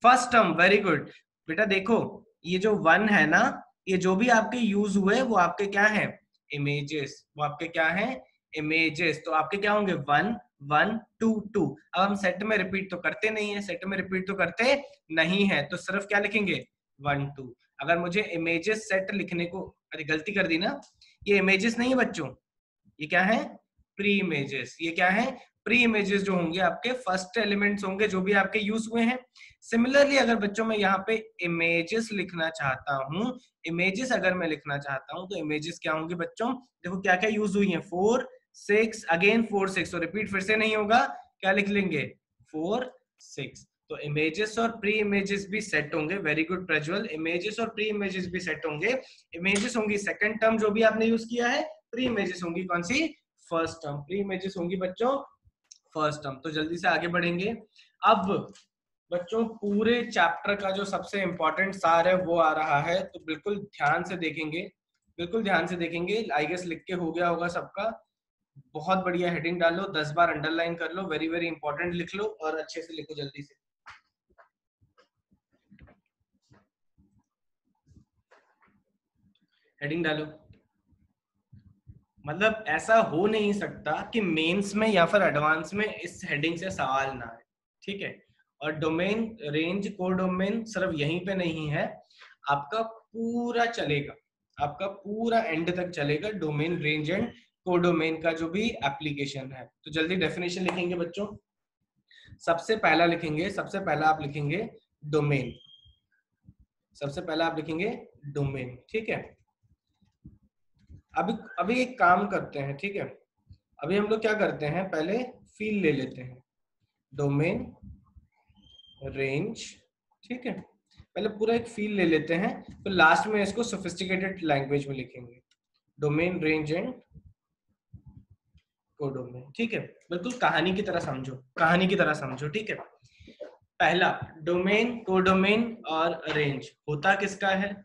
फर्स्ट टर्म, वेरी गुड बेटा। देखो ये जो 1 है ना, ये जो भी आपके यूज हुए वो आपके क्या है? इमेजेस। वो आपके क्या है? इमेजेस। तो आपके क्या होंगे? 1 1 2 2। अब हम सेट में रिपीट तो करते नहीं है, सेट में रिपीट तो करते नहीं है, तो सिर्फ क्या लिखेंगे? 1 2। अगर मुझे इमेजेस सेट लिखने को, अरे गलती कर दी ना, ये इमेजेस नहीं है बच्चों, ये क्या है? Pre images. ये क्या है? प्री इमेजेस जो होंगे आपके फर्स्ट एलिमेंट्स होंगे जो भी आपके यूज हुए हैं। सिमिलरली अगर बच्चों मैं यहाँ पे इमेजेस लिखना चाहता हूँ, इमेजेस अगर मैं लिखना चाहता हूँ तो इमेजेस क्या होंगे बच्चों? देखो क्या क्या यूज हुई है, 4 6 अगेन 4 6, तो रिपीट फिर से नहीं होगा, क्या लिख लेंगे? 4 6। तो इमेजेस और प्री इमेजेस भी सेट होंगे। वेरी गुड प्रज्वल, इमेजेस और प्री इमेजेस भी सेट होंगे। इमेजेस होंगी सेकंड टर्म जो भी आपने यूज किया है, प्री इमेजेस होंगी कौन सी? First term. प्री इमेजेस होंगी बच्चों फर्स्ट टर्म। तो जल्दी से आगे बढ़ेंगे। अब बच्चों पूरे चैप्टर का जो सबसे इंपॉर्टेंट सार है वो आ रहा है, तो बिल्कुल ध्यान से देखेंगे, बिल्कुल ध्यान से देखेंगे। आई गेस लिख के हो गया होगा सबका। बहुत बढ़िया, हेडिंग डालो, 10 बार अंडरलाइन कर लो, वेरी वेरी इंपॉर्टेंट लिख लो और अच्छे से लिखो जल्दी से। हेडिंग डालो। मतलब ऐसा हो नहीं सकता कि मेंस में या फिर एडवांस में इस हेडिंग से सवाल ना आए, ठीक है? और डोमेन रेंज कोडोमेन सिर्फ यहीं पे नहीं है, आपका पूरा चलेगा, आपका पूरा एंड तक चलेगा डोमेन रेंज एंड कोडोमेन का जो भी एप्लीकेशन है। तो जल्दी डेफिनेशन लिखेंगे बच्चों। सबसे पहला लिखेंगे, सबसे पहला आप लिखेंगे डोमेन। सबसे पहला आप लिखेंगे डोमेन, ठीक है? अभी अभी एक काम करते हैं, ठीक है? अभी हम लोग क्या करते हैं, पहले फील ले लेते हैं, डोमेन रेंज, ठीक है? पहले पूरा एक फील ले लेते हैं, तो लास्ट में इसको सोफिस्टिकेटेड लैंग्वेज में लिखेंगे, डोमेन रेंज एंड कोडोमेन, ठीक है। बिल्कुल कहानी की तरह समझो, कहानी की तरह समझो, ठीक है। पहला डोमेन, कोडोमेन और रेंज होता किसका है?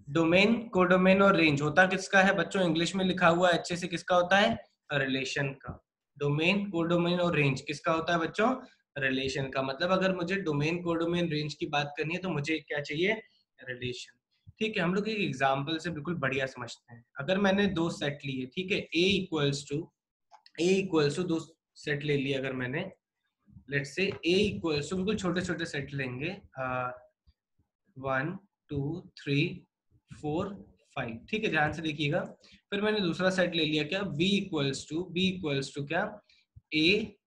डोमेन, कोडोमेन और रेंज होता किसका है बच्चों? इंग्लिश में लिखा हुआ अच्छे से, किसका होता है? रिलेशन का। डोमेन, कोडोमेन और रेंज किसका होता है बच्चों? रिलेशन का। मतलब अगर मुझे डोमेन, कोडोमेन, रेंज की बात करनी है तो मुझे क्या चाहिए? रिलेशन, ठीक है। हम लोग एक एग्जांपल से बिल्कुल बढ़िया समझते हैं। अगर मैंने दो सेट लिए, ठीक है, ए इक्वल्स टू दो सेट ले लिया अगर मैंने, let's say A equals to, बिल्कुल छोटे छोटे सेट लेंगे, 1 2 3 4 5, ठीक है, ध्यान से देखिएगा। फिर मैंने दूसरा सेट ले लिया, क्या? बी इक्वल्स टू क्या? ए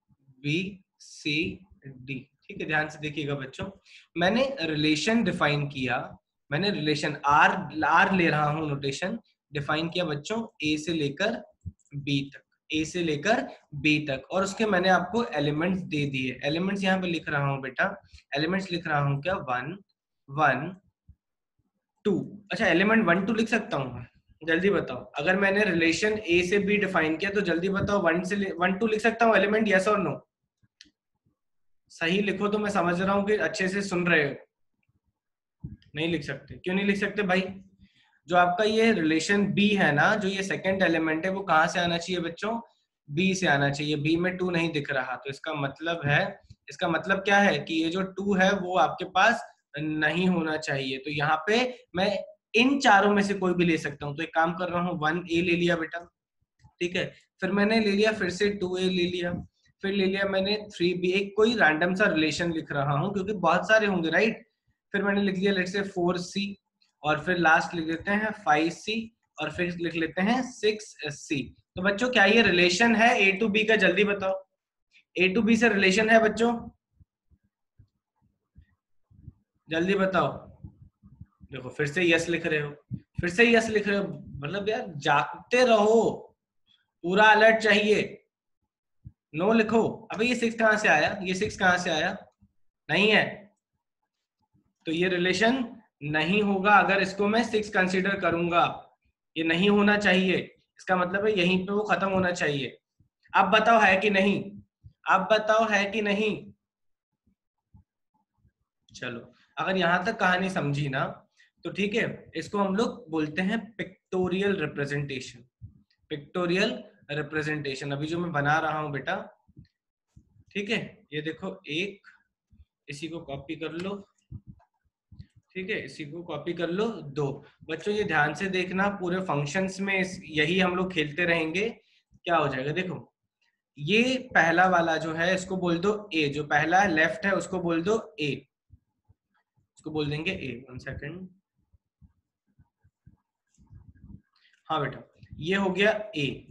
बी सी डी, ठीक है, ध्यान से देखिएगा बच्चों। मैंने रिलेशन डिफाइन किया, मैंने रिलेशन आर ले रहा हूं, नोटेशन डिफाइन किया बच्चों, ए से लेकर बी तक, ए से लेकर बी तक, और उसके मैंने आपको एलिमेंट्स दे दिए। एलिमेंट्स यहाँ पे लिख रहा हूँ बेटा, एलिमेंट्स लिख रहा हूँ क्या? 1 1 2। अच्छा, एलिमेंट 1 2 लिख सकता हूँ? जल्दी बताओ, अगर मैंने रिलेशन ए से बी डिफाइन किया तो जल्दी बताओ, 1 2 लिख सकता हूँ एलिमेंट? यस और नो? सही लिखो तो मैं समझ रहा हूँ कि अच्छे से सुन रहे हो। नहीं लिख सकते? क्यों नहीं लिख सकते भाई? जो आपका ये रिलेशन बी है ना, जो ये सेकंड एलिमेंट है, वो कहाँ से आना चाहिए बच्चों? बी से आना चाहिए। बी में 2 नहीं दिख रहा, तो इसका मतलब क्या है कि ये जो 2 है वो आपके पास नहीं होना चाहिए। तो यहाँ पे मैं इन चारों में से कोई भी ले सकता हूँ। तो एक काम कर रहा हूँ, 1a ले लिया बेटा, ठीक है। फिर मैंने ले लिया, फिर से 2a ले लिया, फिर ले लिया मैंने 3b। एक कोई रैंडम सा रिलेशन लिख रहा हूँ क्योंकि बहुत सारे होंगे, राइट। फिर मैंने लिख लिया लेट्स से 4c, और फिर लास्ट लिख लेते हैं 5c, और फिर लिख लेते हैं 6c। तो बच्चों क्या ये रिलेशन है ए टू बी का? जल्दी बताओ, ए टू बी से रिलेशन है बच्चों? जल्दी बताओ। देखो फिर से यस लिख रहे हो, फिर से यस लिख रहे हो, मतलब यार जागते रहो, पूरा अलर्ट चाहिए। नो लिखो। अबे ये 6 कहां से आया? ये 6 कहां से आया? नहीं है, तो ये रिलेशन नहीं होगा अगर इसको मैं 6 कंसीडर करूंगा। ये नहीं होना चाहिए, इसका मतलब है यहीं पे वो खत्म होना चाहिए। अब बताओ है कि नहीं? अब बताओ है कि नहीं? चलो, अगर यहां तक कहानी समझी ना तो ठीक है, इसको हम लोग बोलते हैं पिक्टोरियल रिप्रेजेंटेशन। पिक्टोरियल रिप्रेजेंटेशन अभी जो मैं बना रहा हूं बेटा, ठीक है, ये देखो, एक, इसी को कॉपी कर लो, ठीक है, इसी को कॉपी कर लो, 2। बच्चों ये ध्यान से देखना, पूरे फंक्शंस में यही हम लोग खेलते रहेंगे। क्या हो जाएगा देखो, ये पहला वाला जो है इसको बोल दो ए, जो पहला लेफ्ट है उसको बोल दो ए, उसको बोल देंगे ए। 1 सेकेंड, हाँ बेटा, ये हो गया ए,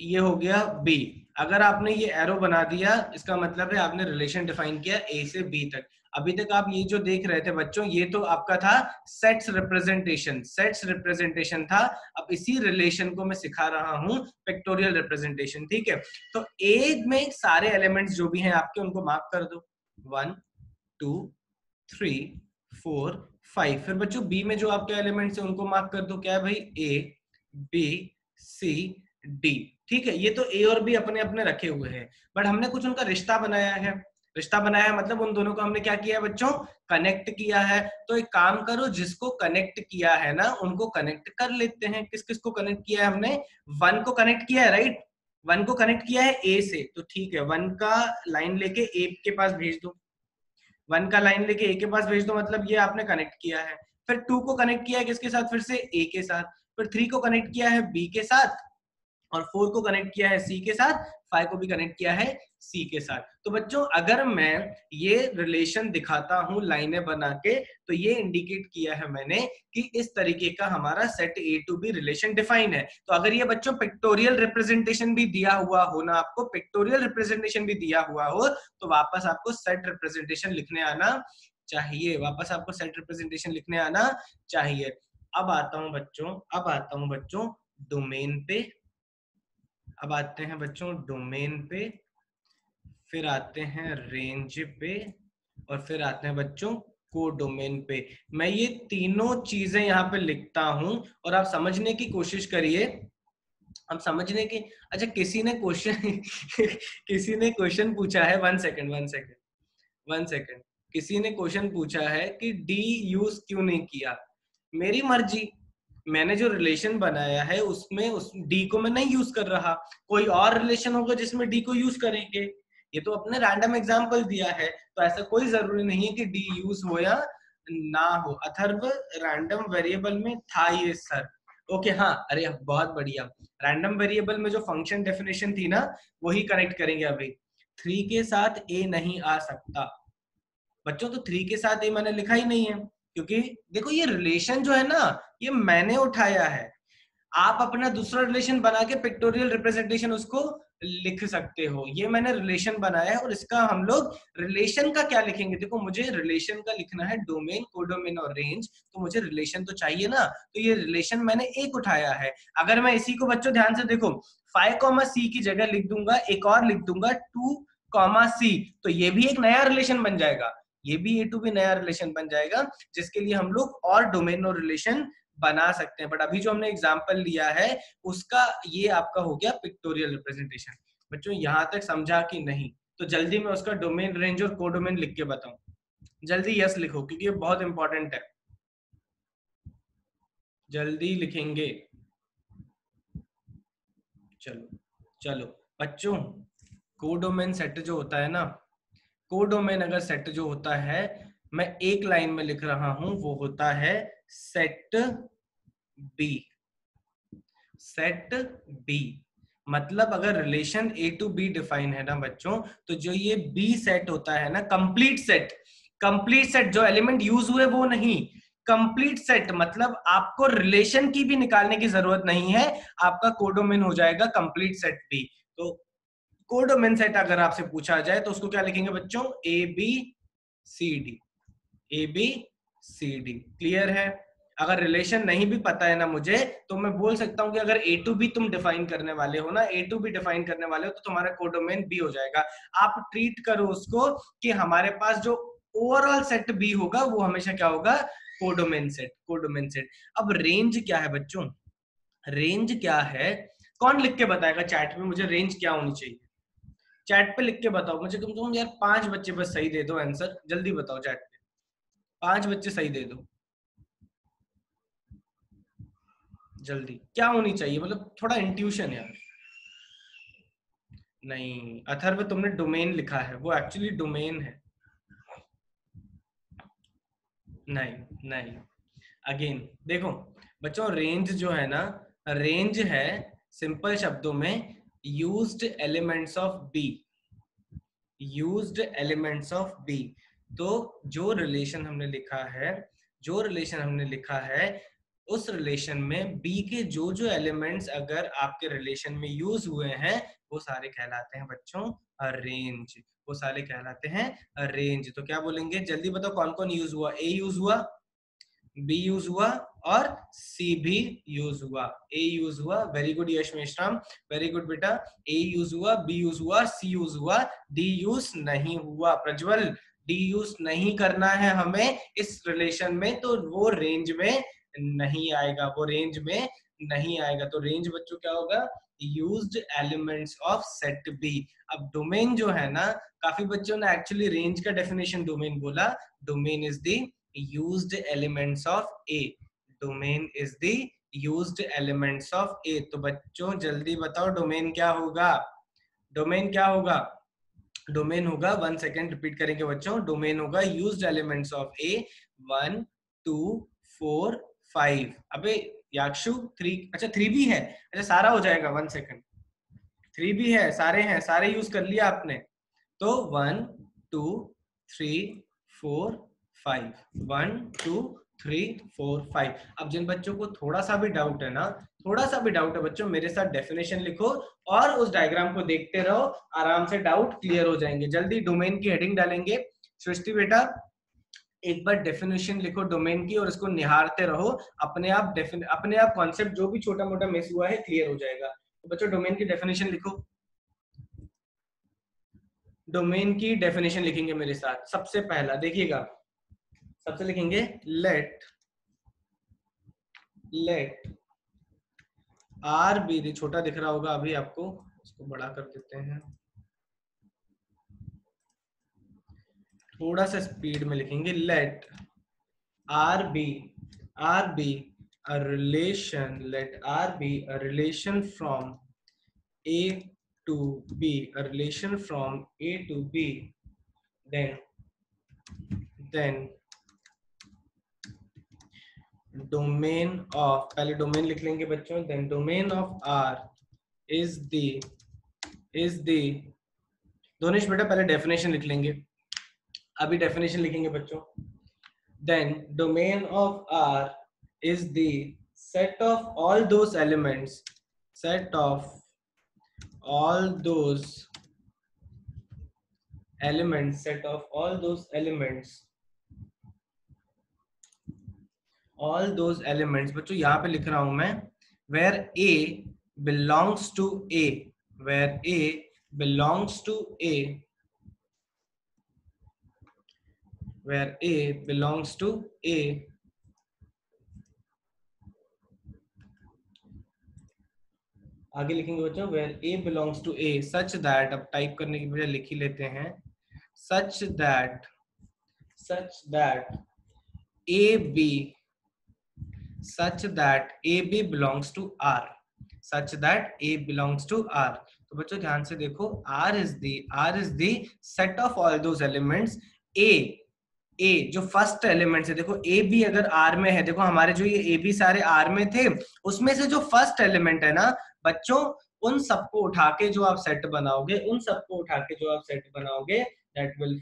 ये हो गया बी। अगर आपने ये एरो बना दिया, इसका मतलब है आपने रिलेशन डिफाइन किया ए से बी तक। अभी तक आप ये जो देख रहे थे बच्चों, ये तो आपका था सेट्स रिप्रेजेंटेशन, सेट्स रिप्रेजेंटेशन था। अब इसी रिलेशन को मैं सिखा रहा हूं पिक्टोरियल रिप्रेजेंटेशन, ठीक है। तो ए में सारे एलिमेंट्स जो भी हैं आपके, उनको मार्क कर दो, 1 2 3 4 5। फिर बच्चों बी में जो आपके एलिमेंट्स हैं उनको मार्क कर दो, क्या है भाई? ए बी सी डी, ठीक है। ये तो ए और बी अपने अपने रखे हुए हैं, बट हमने कुछ उनका रिश्ता बनाया है। रिश्ता बनाया है मतलब उन दोनों को हमने क्या किया है बच्चों? कनेक्ट किया है। तो एक काम करो, जिसको कनेक्ट किया है ना उनको कनेक्ट कर लेते हैं। किस किस को कनेक्ट किया है हमने? 1 को कनेक्ट किया है, राइट। 1 को कनेक्ट किया है ए से, तो ठीक है, 1 का लाइन लेके ए के पास भेज दो, 1 का लाइन लेके ए के पास भेज दो, मतलब ये आपने कनेक्ट किया है। फिर 2 को कनेक्ट किया है किसके साथ? फिर से ए के साथ। फिर 3 को कनेक्ट किया है बी के साथ, और 4 को कनेक्ट किया है सी के साथ, 5 को भी कनेक्ट किया है सी के साथ। तो बच्चों अगर मैं ये रिलेशन दिखाता हूं लाइनें बना के, तो ये इंडिकेट किया है मैंने कि इस तरीके का हमारा set A to B relation define है। तो अगर ये बच्चों पिक्टोरियल रिप्रेजेंटेशन भी दिया हुआ हो ना, आपको पिक्टोरियल रिप्रेजेंटेशन भी दिया हुआ हो, तो वापस आपको सेट रिप्रेजेंटेशन लिखने आना चाहिए, वापस आपको सेट रिप्रेजेंटेशन लिखने आना चाहिए। अब आता हूं बच्चों डोमेन पे। अब आते हैं बच्चों डोमेन पे, फिर आते हैं रेंज पे, और फिर आते हैं बच्चों कोडोमेन पे। मैं ये तीनों चीजें यहाँ पे लिखता हूं और आप समझने की कोशिश करिए अब समझने की, अच्छा किसी ने क्वेश्चन किसी ने क्वेश्चन पूछा है, वन सेकेंड, किसी ने क्वेश्चन पूछा है कि डी यूज क्यों नहीं किया। मेरी मर्जी, मैंने जो रिलेशन बनाया है उसमें उस डी को मैं नहीं यूज कर रहा, कोई और रिलेशन होगा जिसमें डी को यूज करेंगे। ये तो अपने रैंडम एग्जांपल दिया है, तो ऐसा कोई जरूरी नहीं है कि डी यूज हो या ना हो। अथर्व रैंडम वेरिएबल में था ये सर, ओके हाँ, अरे बहुत बढ़िया। रैंडम वेरिएबल में जो फंक्शन डेफिनेशन थी ना, वही कनेक्ट करेंगे अभी। 3 के साथ ए नहीं आ सकता बच्चों, तो 3 के साथ ए मैंने लिखा ही नहीं है, क्योंकि देखो ये रिलेशन जो है ना, ये मैंने उठाया है। आप अपना दूसरा रिलेशन बना के पिक्टोरियल रिप्रेजेंटेशन उसको लिख सकते हो, ये मैंने रिलेशन बनाया है। और इसका हम लोग रिलेशन का क्या लिखेंगे, देखो मुझे रिलेशन का लिखना है डोमेन, कोडोमेन और रेंज, तो मुझे रिलेशन तो चाहिए ना, तो ये रिलेशन मैंने एक उठाया है। अगर मैं इसी को बच्चों ध्यान से देखो 5, C की जगह लिख दूंगा, एक और लिख दूंगा 2, C, तो ये भी एक नया रिलेशन बन जाएगा, ये भी A to B नया रिलेशन बन जाएगा, जिसके लिए हम लोग और डोमेन और रिलेशन बना सकते हैं। बट अभी जो हमने एग्जांपल लिया है उसका ये आपका हो गया पिक्टोरियल रिप्रेजेंटेशन। बच्चों यहां तक समझा कि नहीं? तो जल्दी मैं उसका डोमेन, रेंज और कोडोमेन लिख के बताऊं, जल्दी यस लिखो क्योंकि ये बहुत इंपॉर्टेंट है, जल्दी लिखेंगे। चलो चलो बच्चों, कोडोमेन सेट जो होता है ना, कोडोमेन अगर सेट जो होता है, मैं एक लाइन में लिख रहा हूं, वो होता है सेट बी। सेट बी मतलब अगर relation A to B define है ना बच्चों, तो जो ये बी सेट होता है ना, कंप्लीट सेट, कंप्लीट सेट जो एलिमेंट यूज हुए वो नहीं, कंप्लीट सेट मतलब आपको रिलेशन की भी निकालने की जरूरत नहीं है, आपका कोडोमेन हो जाएगा कंप्लीट सेट बी। तो कोडोमेन सेट अगर आपसे पूछा जाए तो उसको क्या लिखेंगे बच्चों, A B C D, A B C D. Clear है? अगर रिलेशन नहीं भी पता है ना मुझे, तो मैं बोल सकता हूं कि अगर ए टू बी तुम डिफाइन करने वाले हो ना, ए टू बी डिफाइन करने वाले हो, तो तुम्हारा कोडोमेन बी हो जाएगा। आप ट्रीट करो उसको कि हमारे पास जो ओवरऑल सेट बी होगा वो हमेशा क्या होगा, कोडोमेन सेट, कोडोमेन सेट। अब रेंज क्या है बच्चों, रेंज क्या है, कौन लिख के बताएगा चैट में मुझे रेंज क्या होनी चाहिए? चैट पे लिख के बताओ मुझे, कम से कम यार 5 बच्चे बस सही दे दो आंसर, जल्दी बताओ चैट पे, 5 बच्चे सही दे दो जल्दी। क्या होनी चाहिए, मतलब थोड़ा इंट्यूशन यार। नहीं अथर्व, तुमने डोमेन लिखा है, वो एक्चुअली डोमेन है। नहीं नहीं, अगेन देखो बच्चों, रेंज जो है ना, रेंज है सिंपल शब्दों में used elements of B, used elements of B. तो जो रिलेशन हमने लिखा है, जो रिलेशन हमने लिखा है, उस रिलेशन में बी के जो जो एलिमेंट्स अगर आपके रिलेशन में यूज हुए हैं, वो सारे कहलाते हैं बच्चों रेंज, वो सारे कहलाते हैं रेंज। तो क्या बोलेंगे, जल्दी बताओ कौन कौन यूज हुआ, ए यूज हुआ, बी यूज हुआ और सी भी यूज हुआ। ए यूज हुआ, वेरी गुड यश मेश्राम, वेरी गुड बेटा। ए यूज हुआ, बी यूज हुआ, सी यूज हुआ, डी यूज नहीं हुआ। प्रज्वल, डी यूज नहीं करना है हमें इस रिलेशन में, तो वो रेंज में नहीं आएगा, वो रेंज में नहीं आएगा। तो रेंज बच्चों क्या होगा, used elements of set B. अब डोमेन जो है ना, काफी बच्चों ने एक्चुअली रेंज का डेफिनेशन डोमेन बोला, domain is the used elements of A, domain is the used elements of A। तो बच्चों जल्दी बताओ डोमेन क्या होगा, डोमेन क्या होगा, डोमेन होगा, 1 सेकेंड रिपीट करेंगे बच्चों, डोमेन होगा यूज्ड एलिमेंट्स ऑफ ए 1 2 4 5। अबे याक्षु 3, अच्छा 3 भी है, अच्छा सारा हो जाएगा, 1 सेकेंड, 3 भी है, सारे हैं, सारे यूज कर लिया आपने। तो 1 2 3 4 5, 1 2 3 4 5। अब जिन बच्चों को थोड़ा सा भी डाउट है ना, थोड़ा सा भी डाउट है बच्चों, मेरे साथ डेफिनेशन लिखो और उस डायग्राम को देखते रहो, आराम से डाउट क्लियर हो जाएंगे। जल्दी डोमेन की हेडिंग डालेंगे। सृष्टि बेटा एक बार डेफिनेशन लिखो डोमेन की और इसको निहारते रहो, अपने आप कॉन्सेप्ट जो भी छोटा मोटा मिस हुआ है क्लियर हो जाएगा। तो बच्चों डोमेन की डेफिनेशन लिखो, डोमेन की डेफिनेशन लिखेंगे मेरे साथ। सबसे पहला देखिएगा, सबसे लिखेंगे लेट आर बी, छोटा दिख रहा होगा अभी आपको, इसको बड़ा कर देते हैं, थोड़ा सा स्पीड में लिखेंगे। Let R be a relation, let R be a relation from A to B, a relation from A to B, then domain of, पहले डोमेन लिख लेंगे बच्चों, then domain of R is the दोनेश बेटा पहले definition लिख लेंगे, अभी definition लिखेंगे बच्चों। then domain of R is the set of all those elements, set of all those elements, set of all those elements, all those elements बच्चों यहाँ पे लिख रहा हूं मैं, where A belongs to A, where A belongs to A, where A belongs to A, आगे लिखेंगे बच्चों where A belongs to A, such that, अब टाइप करने की बजाय लिख ही लेते हैं, such that AB, such that AB belongs to R, such that A belongs to R। तो बच्चों ध्यान से देखो, R is the set of all those elements, A जो फर्स्ट एलिमेंट है, देखो ए बी अगर आर में है, देखो हमारे जो ये ए बी सारे आर में थे, उसमें से जो फर्स्ट एलिमेंट है ना बच्चों, उन सबको उठा के जो आप सेट बनाओगे, उन सबको उठा के जो आप सेट बनाओगे, that will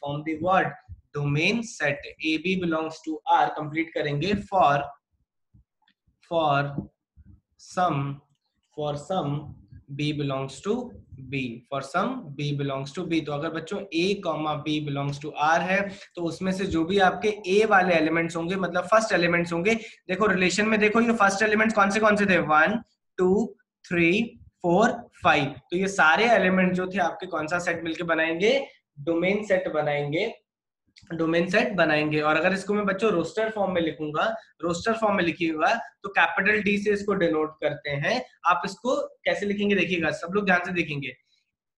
form the what, domain set। A B belongs to R complete करेंगे for some B belongs to B, for some B belongs to B। तो अगर बच्चों A, B belongs to R है, तो उसमें से जो भी आपके A वाले एलिमेंट्स होंगे, मतलब फर्स्ट एलिमेंट्स होंगे, देखो रिलेशन में देखो ये फर्स्ट एलिमेंट्स कौन से थे, 1 2 3 4 5, तो ये सारे एलिमेंट जो थे आपके कौन सा सेट मिलके बनाएंगे, डोमेन सेट बनाएंगे, डोमेन सेट बनाएंगे। और अगर इसको मैं बच्चों रोस्टर फॉर्म में लिखूंगा, रोस्टर फॉर्म में लिखिएगा तो कैपिटल डी से इसको डिनोट करते हैं। आप इसको कैसे लिखेंगे देखिएगा, सब लोग ध्यान से देखेंगे।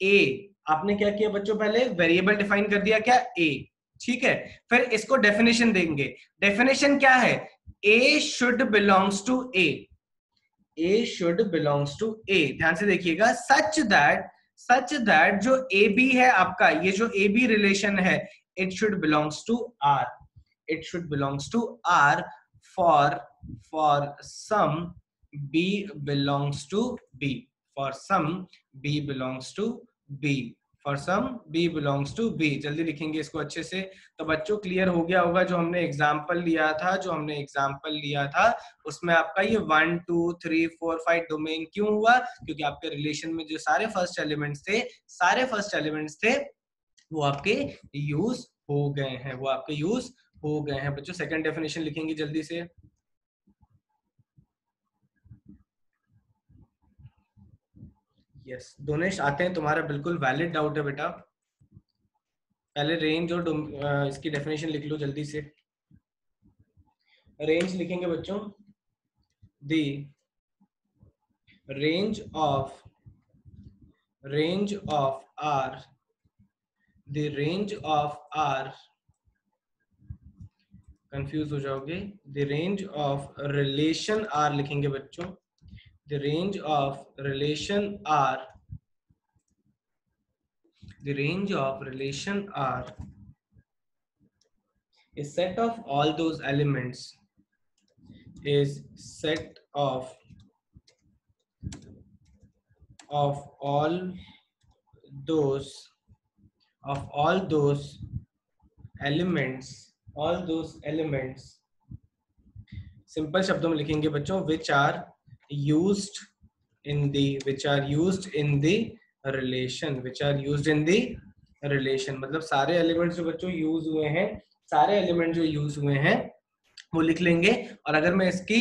ए, आपने क्या किया बच्चों, पहले वेरिएबल डिफाइन कर दिया, क्या, ए, ठीक है, फिर इसको डेफिनेशन देंगे। डेफिनेशन क्या है, A should belongs to A, A should belongs to A, ध्यान से देखिएगा, सच दैट जो ए बी है आपका, ये जो ए बी रिलेशन है, it should belongs to R, it should belongs to R for some B belongs to B, for some B belongs to B, for some B belongs to B। जल्दी लिखेंगे इसको अच्छे से। तो बच्चों clear हो गया होगा, जो हमने एग्जाम्पल लिया था उसमें आपका ये 1 2 3 4 5 डोमेन क्यों हुआ, क्योंकि आपके रिलेशन में जो सारे फर्स्ट एलिमेंट्स थे वो आपके यूज हो गए हैं, बच्चों सेकंड डेफिनेशन लिखेंगे जल्दी से। यस दोनेश आते हैं, तुम्हारा बिल्कुल वैलिड डाउट है बेटा, पहले रेंज और इसकी डेफिनेशन लिख लो जल्दी से। रेंज लिखेंगे बच्चों, the range of R, the range of R, confuse हो जाओगे, the range of relation R लिखेंगे बच्चों, the range of relation R, the range of relation R is set of all those elements, is set of all those elements, simple शब्दों में लिखेंगे बच्चों, which are used in the relation, मतलब सारे elements जो बच्चों यूज हुए हैं वो लिख लेंगे। और अगर मैं इसकी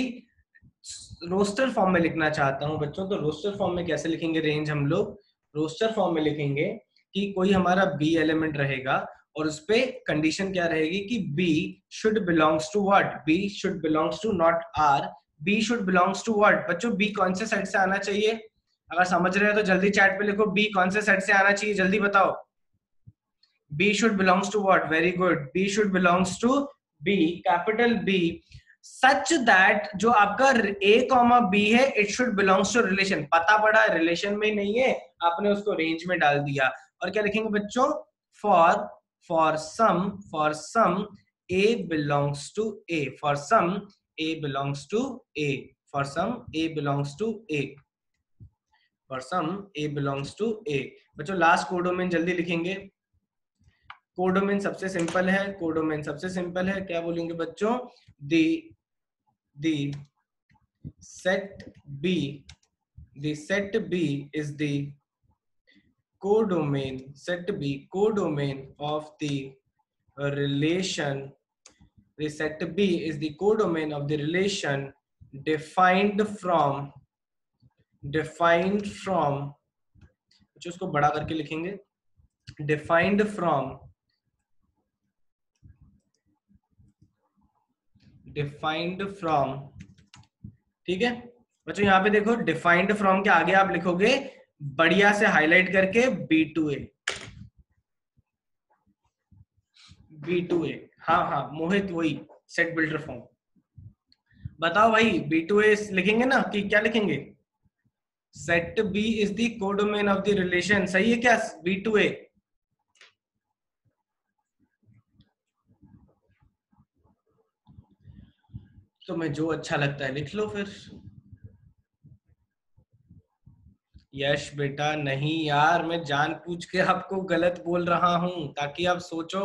रोस्टर फॉर्म में लिखना चाहता हूं बच्चों, तो रोस्टर फॉर्म में कैसे लिखेंगे रेंज, हम लोग रोस्टर फॉर्म में लिखेंगे कि कोई हमारा बी एलिमेंट रहेगा और उस पे कंडीशन क्या रहेगी कि B should belongs to what, B should belongs to not R, B should belongs to what बच्चों? बी कौन से सेट से आना चाहिए? अगर समझ रहे हो तो जल्दी चैट पे लिखो, बी कौन से सेट से आना चाहिए, जल्दी बताओ। B should belongs to what? Very good. B should belongs to B, capital B, such that जो आपका A कॉमा B है, it should belongs to relation. पता पड़ा रिलेशन में नहीं है, आपने उसको रेंज में डाल दिया। और क्या लिखेंगे बच्चों? For some A belongs to A. For some A belongs to A. For some A belongs to A. For some A belongs to A. बच्चों लास्ट कोडोमेन जल्दी लिखेंगे। कोडोमेन सबसे सिंपल है, कोडोमेन सबसे सिंपल है, क्या बोलेंगे बच्चों? The set B, the set B is the codomain, set B codomain of the relation, the set B is the codomain of the relation defined from जो उसको बड़ा करके लिखेंगे, defined from ठीक है बच्चों। यहाँ पे देखो डिफाइंड फ्रॉम के आगे आप लिखोगे बढ़िया से हाईलाइट करके B2A, B2A। हाँ हाँ मोहित, वही सेट बिल्डर फॉर्म। बताओ भाई B2A लिखेंगे ना कि क्या लिखेंगे? Set B is the codomain of the relation, सही है क्या? B2A तुम्हें जो अच्छा लगता है लिख लो फिर। यश बेटा नहीं यार, मैं जानबूझ के आपको गलत बोल रहा हूं ताकि आप सोचो।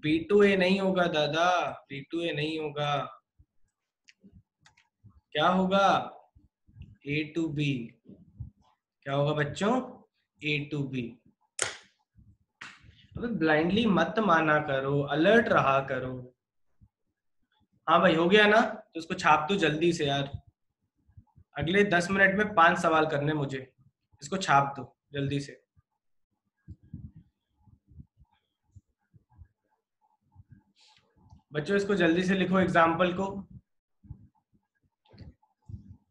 B2A नहीं होगा दादा, B2A नहीं होगा। क्या होगा? A to B। क्या होगा बच्चों? A to B। अबे ब्लाइंडली मत माना करो, अलर्ट रहा करो। हाँ भाई हो गया ना, तो उसको छाप दो जल्दी से यार। अगले 10 मिनट में 5 सवाल करने मुझे, इसको छाप दो जल्दी से। बच्चों इसको जल्दी से लिखो एग्जाम्पल को।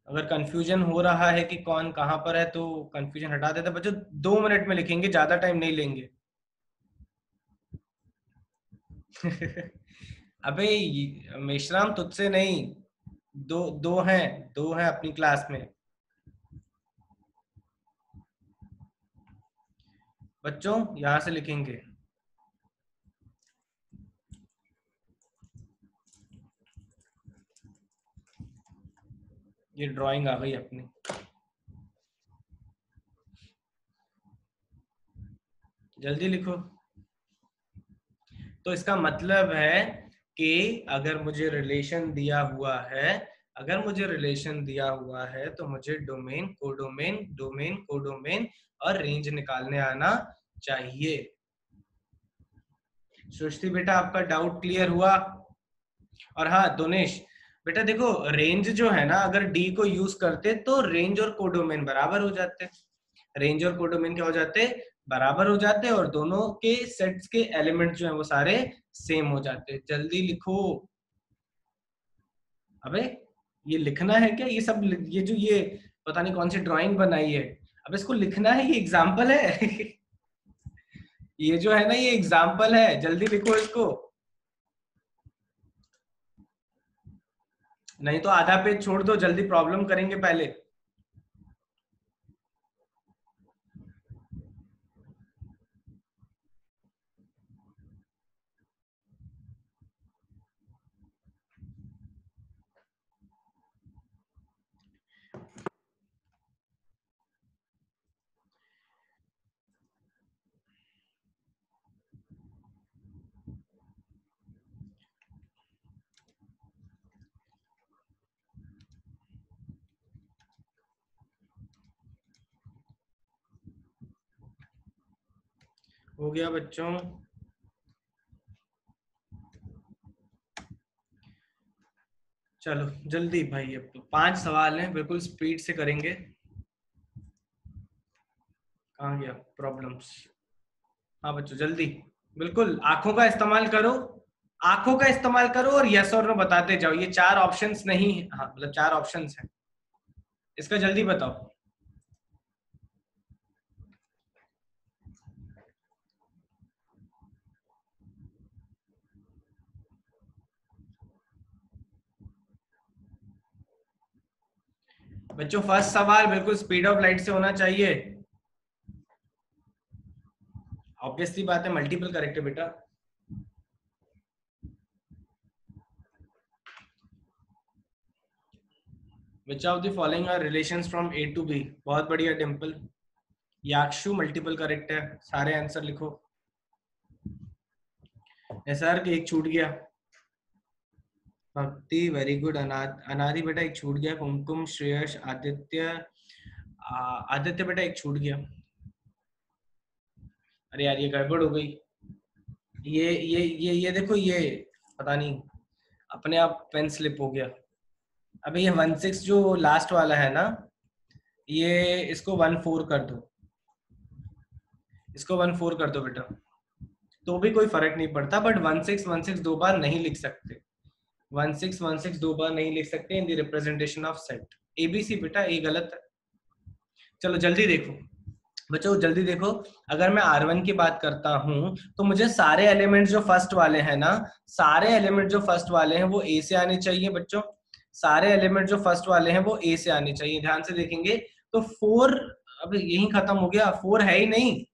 अगर कंफ्यूजन हो रहा है कि कौन कहां पर है तो कंफ्यूजन हटा देते बच्चों। 2 मिनट में लिखेंगे, ज्यादा टाइम नहीं लेंगे। अबे मेश्राम तुझसे नहीं, दो हैं अपनी क्लास में। बच्चों यहां से लिखेंगे। ये ड्राइंग आ गई अपनी, जल्दी लिखो। तो इसका मतलब है कि अगर मुझे रिलेशन दिया हुआ है, अगर मुझे रिलेशन दिया हुआ है तो मुझे डोमेन, कोडोमेन, डोमेन, कोडोमेन और रेंज निकालने आना चाहिए। सृष्टि बेटा आपका डाउट क्लियर हुआ? और हाँ दोनेश बेटा देखो, रेंज जो है ना, अगर डी को यूज करते तो रेंज और कोडोमेन बराबर हो जाते। रेंज और कोडोमेन क्या हो जाते? बराबर हो जाते, और दोनों के सेट्स के एलिमेंट जो है वो सारे सेम हो जाते। जल्दी लिखो। अबे ये लिखना है क्या? ये सब ये जो ये पता नहीं कौन सी ड्राइंग बनाई है, अब इसको लिखना है? ये एग्जाम्पल है। ये जो है ना ये एग्जाम्पल है, जल्दी लिखो इसको। नहीं तो आधा पेज छोड़ दो, जल्दी प्रॉब्लम करेंगे पहले। हो गया बच्चों? चलो जल्दी भाई, अब तो 5 सवाल हैं, बिल्कुल स्पीड से करेंगे। कहाँ गया प्रॉब्लम्स? हाँ बच्चों जल्दी, बिल्कुल आंखों का इस्तेमाल करो। आंखों का इस्तेमाल करो और यस और नो बताते जाओ। ये 4 ऑप्शंस नहीं है, हाँ मतलब 4 ऑप्शंस हैं, इसका जल्दी बताओ। बच्चों फर्स्ट सवाल बिल्कुल स्पीड ऑफ लाइट से होना चाहिए। ऑब्वियसली बात है, मल्टीपल करेक्ट है बेटा। Which of the following are relations from A to B? बहुत बढ़िया डिम्पल। याक्षु मल्टीपल करेक्ट है, सारे आंसर लिखो। सर एक छूट गया। भक्ति वेरी गुड। अनादि बेटा एक छूट गया। कुमकुम, श्रेयस, आदित्य, आदित्य बेटा एक छूट गया। अरे यार ये गड़बड़ हो गई। ये देखो, ये पता नहीं अपने आप पेन स्लिप हो गया। अबे ये 16 जो लास्ट वाला है ना, ये इसको 14 कर दो, इसको 14 कर दो बेटा, तो भी कोई फर्क नहीं पड़ता। बट 16 दो बार नहीं लिख सकते। 16 दो बार नहीं लिख सकते in the representation of set. ABC बेटा ये गलत है। चलो जल्दी देखो बच्चों, जल्दी देखो। अगर मैं R1 की बात करता हूं तो मुझे सारे एलिमेंट जो फर्स्ट वाले हैं ना, सारे एलिमेंट जो फर्स्ट वाले हैं वो ए से आने चाहिए बच्चों। सारे एलिमेंट जो फर्स्ट वाले हैं वो ए से आने चाहिए। ध्यान से देखेंगे तो 4 अब यही खत्म हो गया, 4 है ही नहीं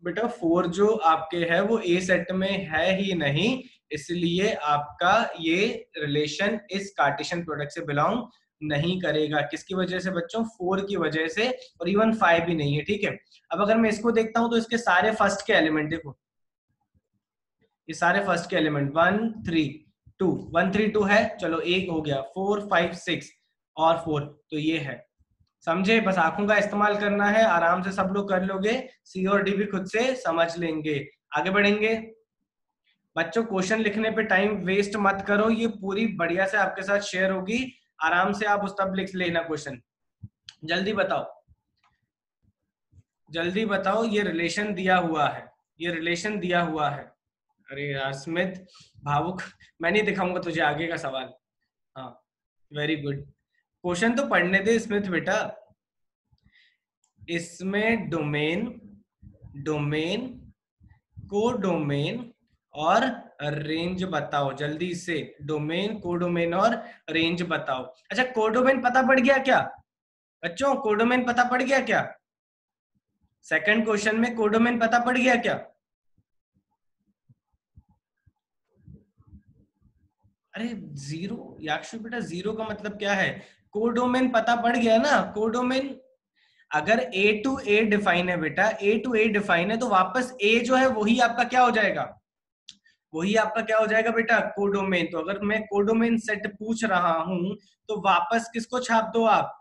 बेटा। 4 जो आपके है वो ए सेट में है ही नहीं, इसलिए आपका ये रिलेशन इस कार्टेशियन प्रोडक्ट से बिलोंग नहीं करेगा। किसकी वजह से बच्चों? 4 की वजह से, और इवन 5 भी नहीं है। ठीक है, अब अगर मैं इसको देखता हूं तो इसके सारे फर्स्ट के एलिमेंट देखो, ये सारे फर्स्ट के एलिमेंट 1 3 2, 1 3 2 है। चलो एक हो गया, 4 5 6 और 4, तो ये है। समझे? बस आंखों का इस्तेमाल करना है, आराम से सब लोग कर लोगे। सी और डी भी खुद से समझ लेंगे। आगे बढ़ेंगे बच्चों। क्वेश्चन लिखने पे टाइम वेस्ट मत करो, ये पूरी बढ़िया से आपके साथ शेयर होगी। आराम से आप उस तब लिख लेना क्वेश्चन। जल्दी बताओ, जल्दी बताओ। ये रिलेशन दिया हुआ है, ये रिलेशन दिया हुआ है। अरे यार स्मिथ भावुक, मैं नहीं दिखाऊंगा तुझे आगे का सवाल। हाँ वेरी गुड। क्वेश्चन तो पढ़ने दे स्मिथ बेटा। इसमें डोमेन, डोमेन, कोडोमेन और रेंज बताओ जल्दी से। डोमेन, कोडोमेन और रेंज बताओ। अच्छा कोडोमेन पता पड़ गया क्या बच्चों? कोडोमेन पता पड़ गया क्या? सेकंड क्वेश्चन में कोडोमेन पता पड़ गया क्या? अरे जीरो याक्षु बेटा, जीरो का मतलब क्या है? कोडोमेन पता पड़ गया ना। कोडोमेन अगर ए टू ए डिफाइन है बेटा, ए टू ए डिफाइन है, तो वापस ए जो है वही आपका क्या हो जाएगा? वही आपका क्या हो जाएगा बेटा? कोडोमेन। तो अगर मैं कोडोमेन सेट पूछ रहा हूं तो वापस किसको छाप दो आप?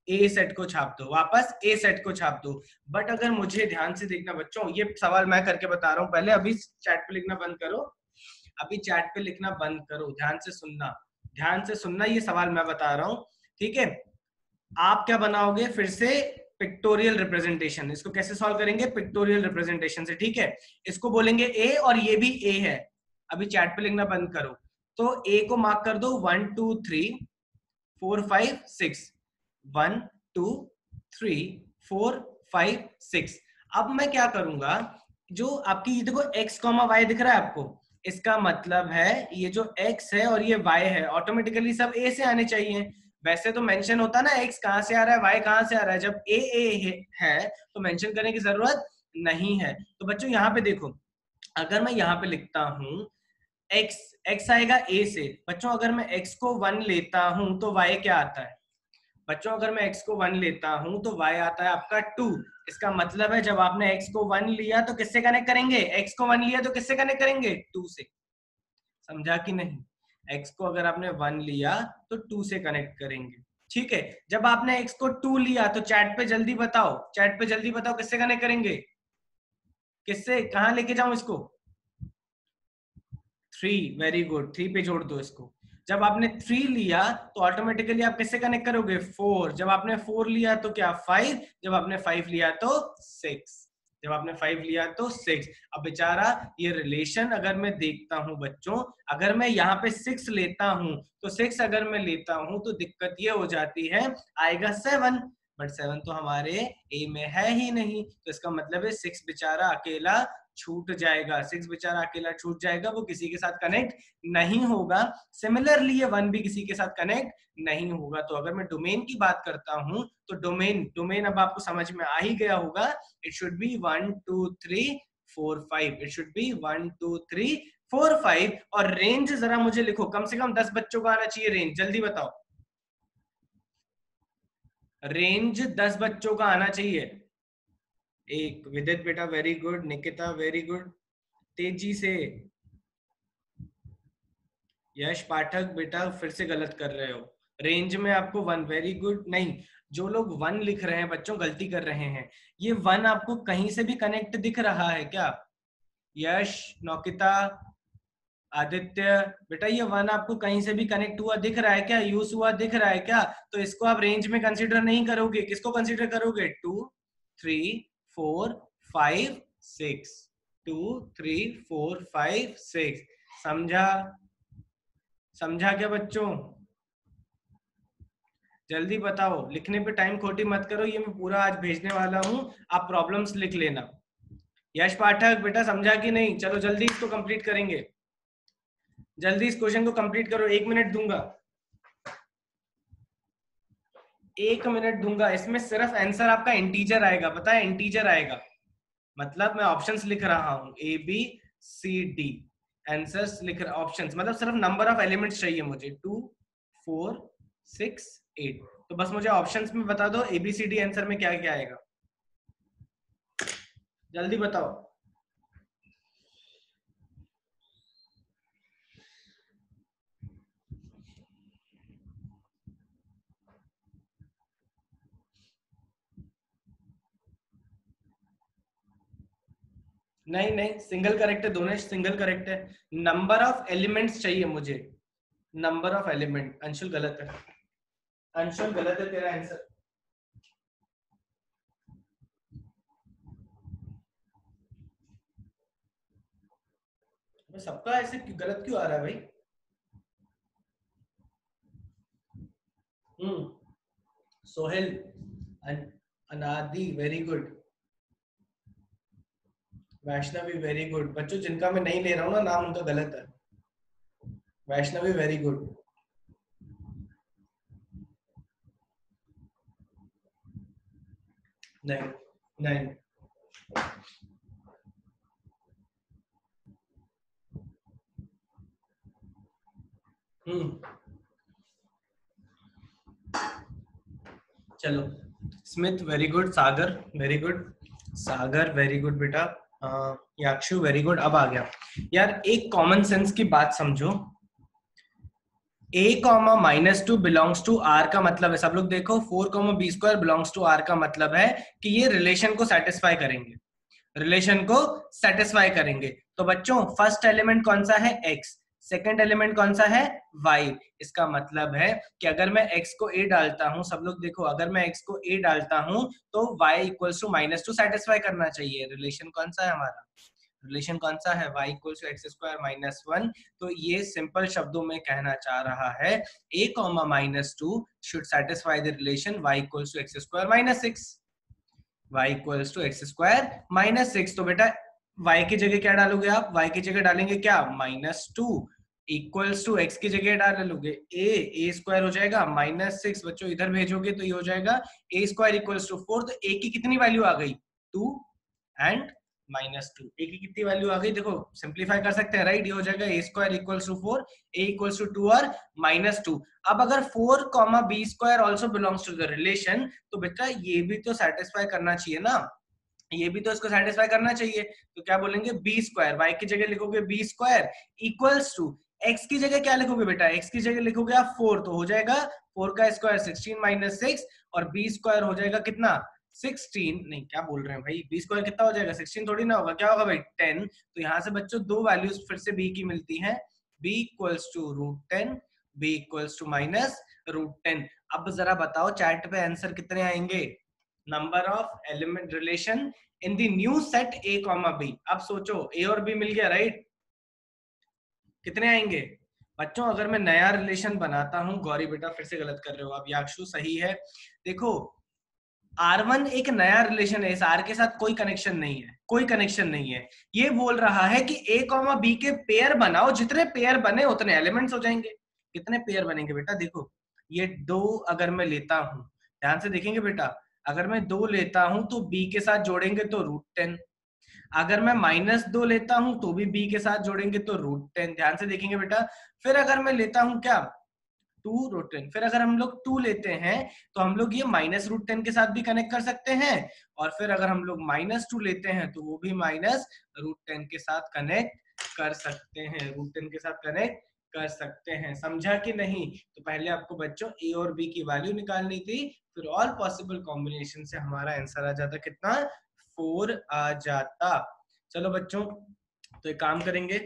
ए सेट को छाप दो, वापस ए सेट को छाप दो। बट अगर मुझे ध्यान से देखना बच्चों, ये सवाल मैं करके बता रहा हूं पहले, अभी चैट पे लिखना बंद करो, अभी चैट पे लिखना बंद करो, ध्यान से सुनना, ध्यान से सुनना। ये सवाल मैं बता रहा हूं, ठीक है? आप क्या बनाओगे फिर से? Pictorial representation. इसको कैसे सॉल्व करेंगे? पिक्टोरियल रिप्रेजेंटेशन से। ठीक है, इसको बोलेंगे ए और ये भी ए है। अभी चैट पे लिखना बंद करो। तो ए को मार्क कर दो 1 2 3 4 5 6, 1 2 3 4 5 6। अब मैं क्या करूंगा, जो आपकी ये देखो x कॉमा y दिख रहा है आपको, इसका मतलब है ये जो x है और ये y है ऑटोमेटिकली सब a से आने चाहिए। वैसे तो मेंशन होता ना x कहां से आ रहा है y कहां से आ रहा है, जब a है तो मेंशन करने की जरूरत नहीं है। तो बच्चों यहाँ पे देखो, अगर मैं यहाँ पे लिखता हूं x, x आएगा a से। बच्चों अगर मैं x को 1 लेता हूं तो y क्या आता है? बच्चों अगर मैं x को 1 लेता हूं तो y आता है आपका 2। इसका मतलब है जब आपने x को 1 लिया तो किससे कनेक्ट करेंगे? x को 1 लिया तो किससे कनेक्ट करेंगे? 2 से। समझा कि नहीं? x को अगर आपने 1 लिया तो 2 से कनेक्ट करेंगे। ठीक है, जब आपने x को 2 लिया तो चैट पे जल्दी बताओ, चैट पे जल्दी बताओ किससे कनेक्ट करेंगे? किससे, कहां लेके जाऊं इसको? 3, वेरी गुड, 3 पे जोड़ दो इसको। जब आपने 3 लिया तो ऑटोमेटिकली आप किससे कनेक्ट करोगे? 4। जब आपने 4 लिया तो क्या? 5। जब आपने 5 लिया तो 6। जब आपने 5 लिया तो 6। अब बेचारा ये रिलेशन अगर मैं देखता हूं बच्चों, अगर मैं यहाँ पे 6 लेता हूं तो 6 अगर मैं लेता हूं तो दिक्कत ये हो जाती है, आएगा 7, बट 7 तो हमारे ए में है ही नहीं, तो इसका मतलब है 6 बेचारा अकेला छूट जाएगा। 6 बेचारा अकेला छूट जाएगा, वो किसी के साथ कनेक्ट नहीं होगा। सिमिलरली ये 1 भी किसी के साथ कनेक्ट नहीं होगा। तो अगर मैं डोमेन की बात करता हूं तो डोमेन अब आपको समझ में आ ही गया होगा। It should be 1 2 3 4 5। It should be 1 2 3 4 5। और रेंज जरा मुझे लिखो, कम से कम 10 बच्चों का आना चाहिए रेंज, जल्दी बताओ। रेंज 10 बच्चों का आना चाहिए। एक विदित बेटा very good, Nikita very good, तेजी से। यश पाठक बेटा फिर से गलत कर रहे हो, रेंज में आपको 1, वेरी गुड। नहीं, जो लोग 1 लिख रहे हैं बच्चों गलती कर रहे हैं। ये 1 आपको कहीं से भी कनेक्ट दिख रहा है क्या? यश, नौकिता, आदित्य बेटा, ये 1 आपको कहीं से भी कनेक्ट हुआ दिख रहा है क्या? यूज हुआ दिख रहा है क्या? तो इसको आप रेंज में कंसीडर नहीं करोगे, किसको कंसीडर करोगे? 2 3 4 5 6। 2 3 4 5 6। समझा? समझा क्या बच्चों? जल्दी बताओ, लिखने पे टाइम खोटी मत करो, ये मैं पूरा आज भेजने वाला हूँ, आप प्रॉब्लम्स लिख लेना। यश पाठक बेटा समझा कि नहीं? चलो जल्दी इसको कंप्लीट करेंगे, जल्दी इस क्वेश्चन को कंप्लीट करो, 1 मिनट दूंगा, 1 मिनट दूंगा। इसमें सिर्फ आंसर आपका इंटीजर आएगा, पता है? इंटीजर आएगा, मतलब मैं ऑप्शंस लिख रहा हूँ A B C D, answers लिख रहा, ऑप्शंस मतलब सिर्फ नंबर ऑफ एलिमेंट्स चाहिए मुझे, 2 4 6 8। तो बस मुझे ऑप्शंस में बता दो एबीसीडी आंसर में क्या क्या आएगा, जल्दी बताओ। नहीं नहीं, सिंगल करेक्ट है, दोनों सिंगल करेक्ट है। नंबर ऑफ एलिमेंट्स चाहिए मुझे, नंबर ऑफ एलिमेंट। अंशुल गलत है, अंशुल गलत है तेरा आंसर। सबका ऐसे गलत क्यों आ रहा है भाई? सोहेल, अनादि very good, Vaishnavi very good. बच्चों जिनका मैं नहीं ले रहा हूँ ना नाम, उनका गलत है। Vaishnavi very good. नहीं नहीं, चलो स्मिथ वेरी गुड, सागर वेरी गुड, सागर वेरी गुड बेटा, याक्षु वेरी गुड। अब आ गया यार, एक कॉमन सेंस की बात समझो। a comma -2 belongs to r का मतलब है, सब लोग देखो, 4 comma b square belongs to r का मतलब है कि ये रिलेशन को सेटिस्फाई करेंगे, रिलेशन को सेटिस्फाई करेंगे। तो बच्चों फर्स्ट एलिमेंट कौन सा है? x, सेकंड एलिमेंट कौन सा है? y। इसका मतलब है कि अगर मैं x को a डालता हूं, सब लोग देखो, अगर मैं x को a डालता हूं तो y इक्वल्स टू -2 सेटिस्फाई करना चाहिए। रिलेशन कौन सा है हमारा? रिलेशन कौन सा है? y equals to x square minus 1। तो ये सिंपल शब्दों में कहना चाह रहा है a comma -2 should satisfy the relation y equals to x square minus 6, y equals to x square minus 6। तो बेटा y की जगह क्या डालोगे आप? y की जगह डालेंगे क्या? -2 इक्वल्स टू x की जगह डालोगे a स्क्वायर हो जाएगा -6। बच्चों इधर भेजोगे तो ये हो जाएगा a स्क्वायर इक्वल्स टू 4। तो a की कितनी वैल्यू आ गई? 2 एंड -2। a की कितनी वैल्यू आ गई? देखो सिंप्लीफाई कर सकते हैं, राइट? ये हो जाएगा a square equals to 4, a equals to 2 और -2। अब अगर 4 comma b square also belongs to the relation, तो बेटा ये भी तो सेटिस्फाई करना चाहिए ना, ये भी तो इसको सेटिस्फाई करना चाहिए। तो क्या बोलेंगे? बी स्क्वायर, वाई की जगह लिखोगे B square equals to, X की जगह क्या लिखोगे बेटा? एक्स की जगह लिखोगे आप 4, तो हो जाएगा 4 का स्क्वायर 16 माइनस 6, और बी स्क्वायर हो जाएगा कितना? 16, नहीं क्या बोल रहे हैं भाई, बी स्क्वायर कितना हो जाएगा? 16 थोड़ी ना होगा, क्या होगा भाई? 10। तो यहाँ से बच्चों दो वैल्यूज फिर से बी की मिलती है, B equals to √10, B equals to -√10। अब जरा बताओ चैट पे आंसर कितने आएंगे? Number of element relation in the new set A comma B. अब सोचो ए और बी मिल गया, राइट? कितने आएंगे बच्चों अगर मैं नया रिलेशन बनाता हूं? गौरी बेटा फिर से गलत कर रहे हो आप, याक्षु सही है। देखो R1 एक नया रिलेशन है, इस R के साथ कोई कनेक्शन नहीं है, कोई कनेक्शन नहीं है। ये बोल रहा है कि A कॉमा B के पेयर बनाओ, जितने पेयर बने उतने एलिमेंट्स हो जाएंगे। कितने पेयर बनेंगे बेटा? देखो ये 2 अगर मैं लेता हूं, ध्यान से देखेंगे बेटा, अगर मैं 2 लेता हूं तो B के साथ जोड़ेंगे तो √10। अगर मैं -2 लेता हूं तो भी B के साथ जोड़ेंगे तो √10। ध्यान से देखेंगे बेटा। फिर अगर मैं लेता हूं क्या, 2√10, फिर अगर हम लोग 2 लेते हैं तो हम लोग ये -√10 के साथ भी कनेक्ट कर सकते हैं, और फिर अगर हम लोग -2 लेते हैं तो वो भी -√10 के साथ कनेक्ट कर सकते हैं, √10 के साथ कनेक्ट कर सकते हैं। समझा कि नहीं? तो पहले आपको बच्चों ए और बी की वैल्यू निकालनी थी, फिर ऑल पॉसिबल कॉम्बिनेशन से हमारा आंसर आ जाता कितना, 4 आ जाता। चलो बच्चों तो एक काम करेंगे,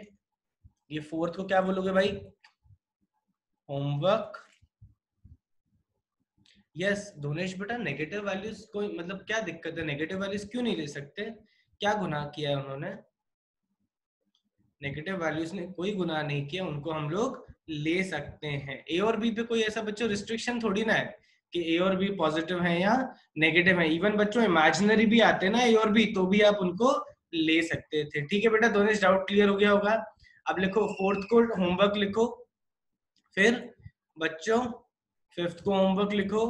ये फोर्थ को क्या बोलोगे भाई? होमवर्क। यस दोनेश बेटा, नेगेटिव वैल्यूज कोई मतलब क्या दिक्कत है? नेगेटिव वैल्यूज क्यों नहीं ले सकते? क्या गुनाह किया है उन्होंने? नेगेटिव वैल्यूज ने कोई गुनाह नहीं किया, उनको हम लोग ले सकते हैं। ए और बी पे कोई ऐसा बच्चों रिस्ट्रिक्शन थोड़ी ना है कि ए और बी पॉजिटिव है या नेगेटिव है। इवन बच्चों इमेजिनरी भी आते हैं ना ए और बी, तो भी आप उनको ले सकते थे। ठीक है बेटा, दोनों डाउट क्लियर हो गया होगा। अब लिखो फोर्थ को होमवर्क लिखो, फिर बच्चों फिफ्थ को होमवर्क लिखो,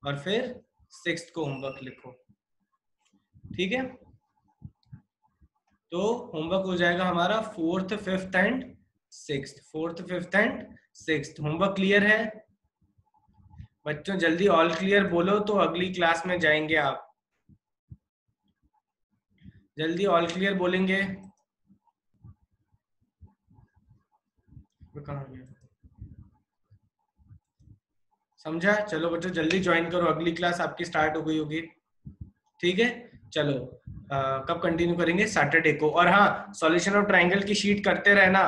और फिर सिक्स्थ को होमवर्क लिखो। ठीक है, तो होमवर्क हो जाएगा हमारा fourth, fifth and sixth. Fourth, fifth and sixth homework clear है बच्चों? जल्दी ऑल क्लियर बोलो तो अगली क्लास में जाएंगे आप। जल्दी ऑल क्लियर बोलेंगे। कहाँ गया? समझा? चलो बच्चों जल्दी ज्वाइन करो, अगली क्लास आपकी स्टार्ट हो गई होगी। ठीक है, चलो कब कंटिन्यू करेंगे? सैटरडे को। और हाँ, सॉल्यूशन ऑफ ट्रायंगल की शीट करते रहना,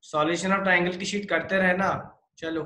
सॉल्यूशन ऑफ ट्रायंगल की शीट करते रहना। चलो।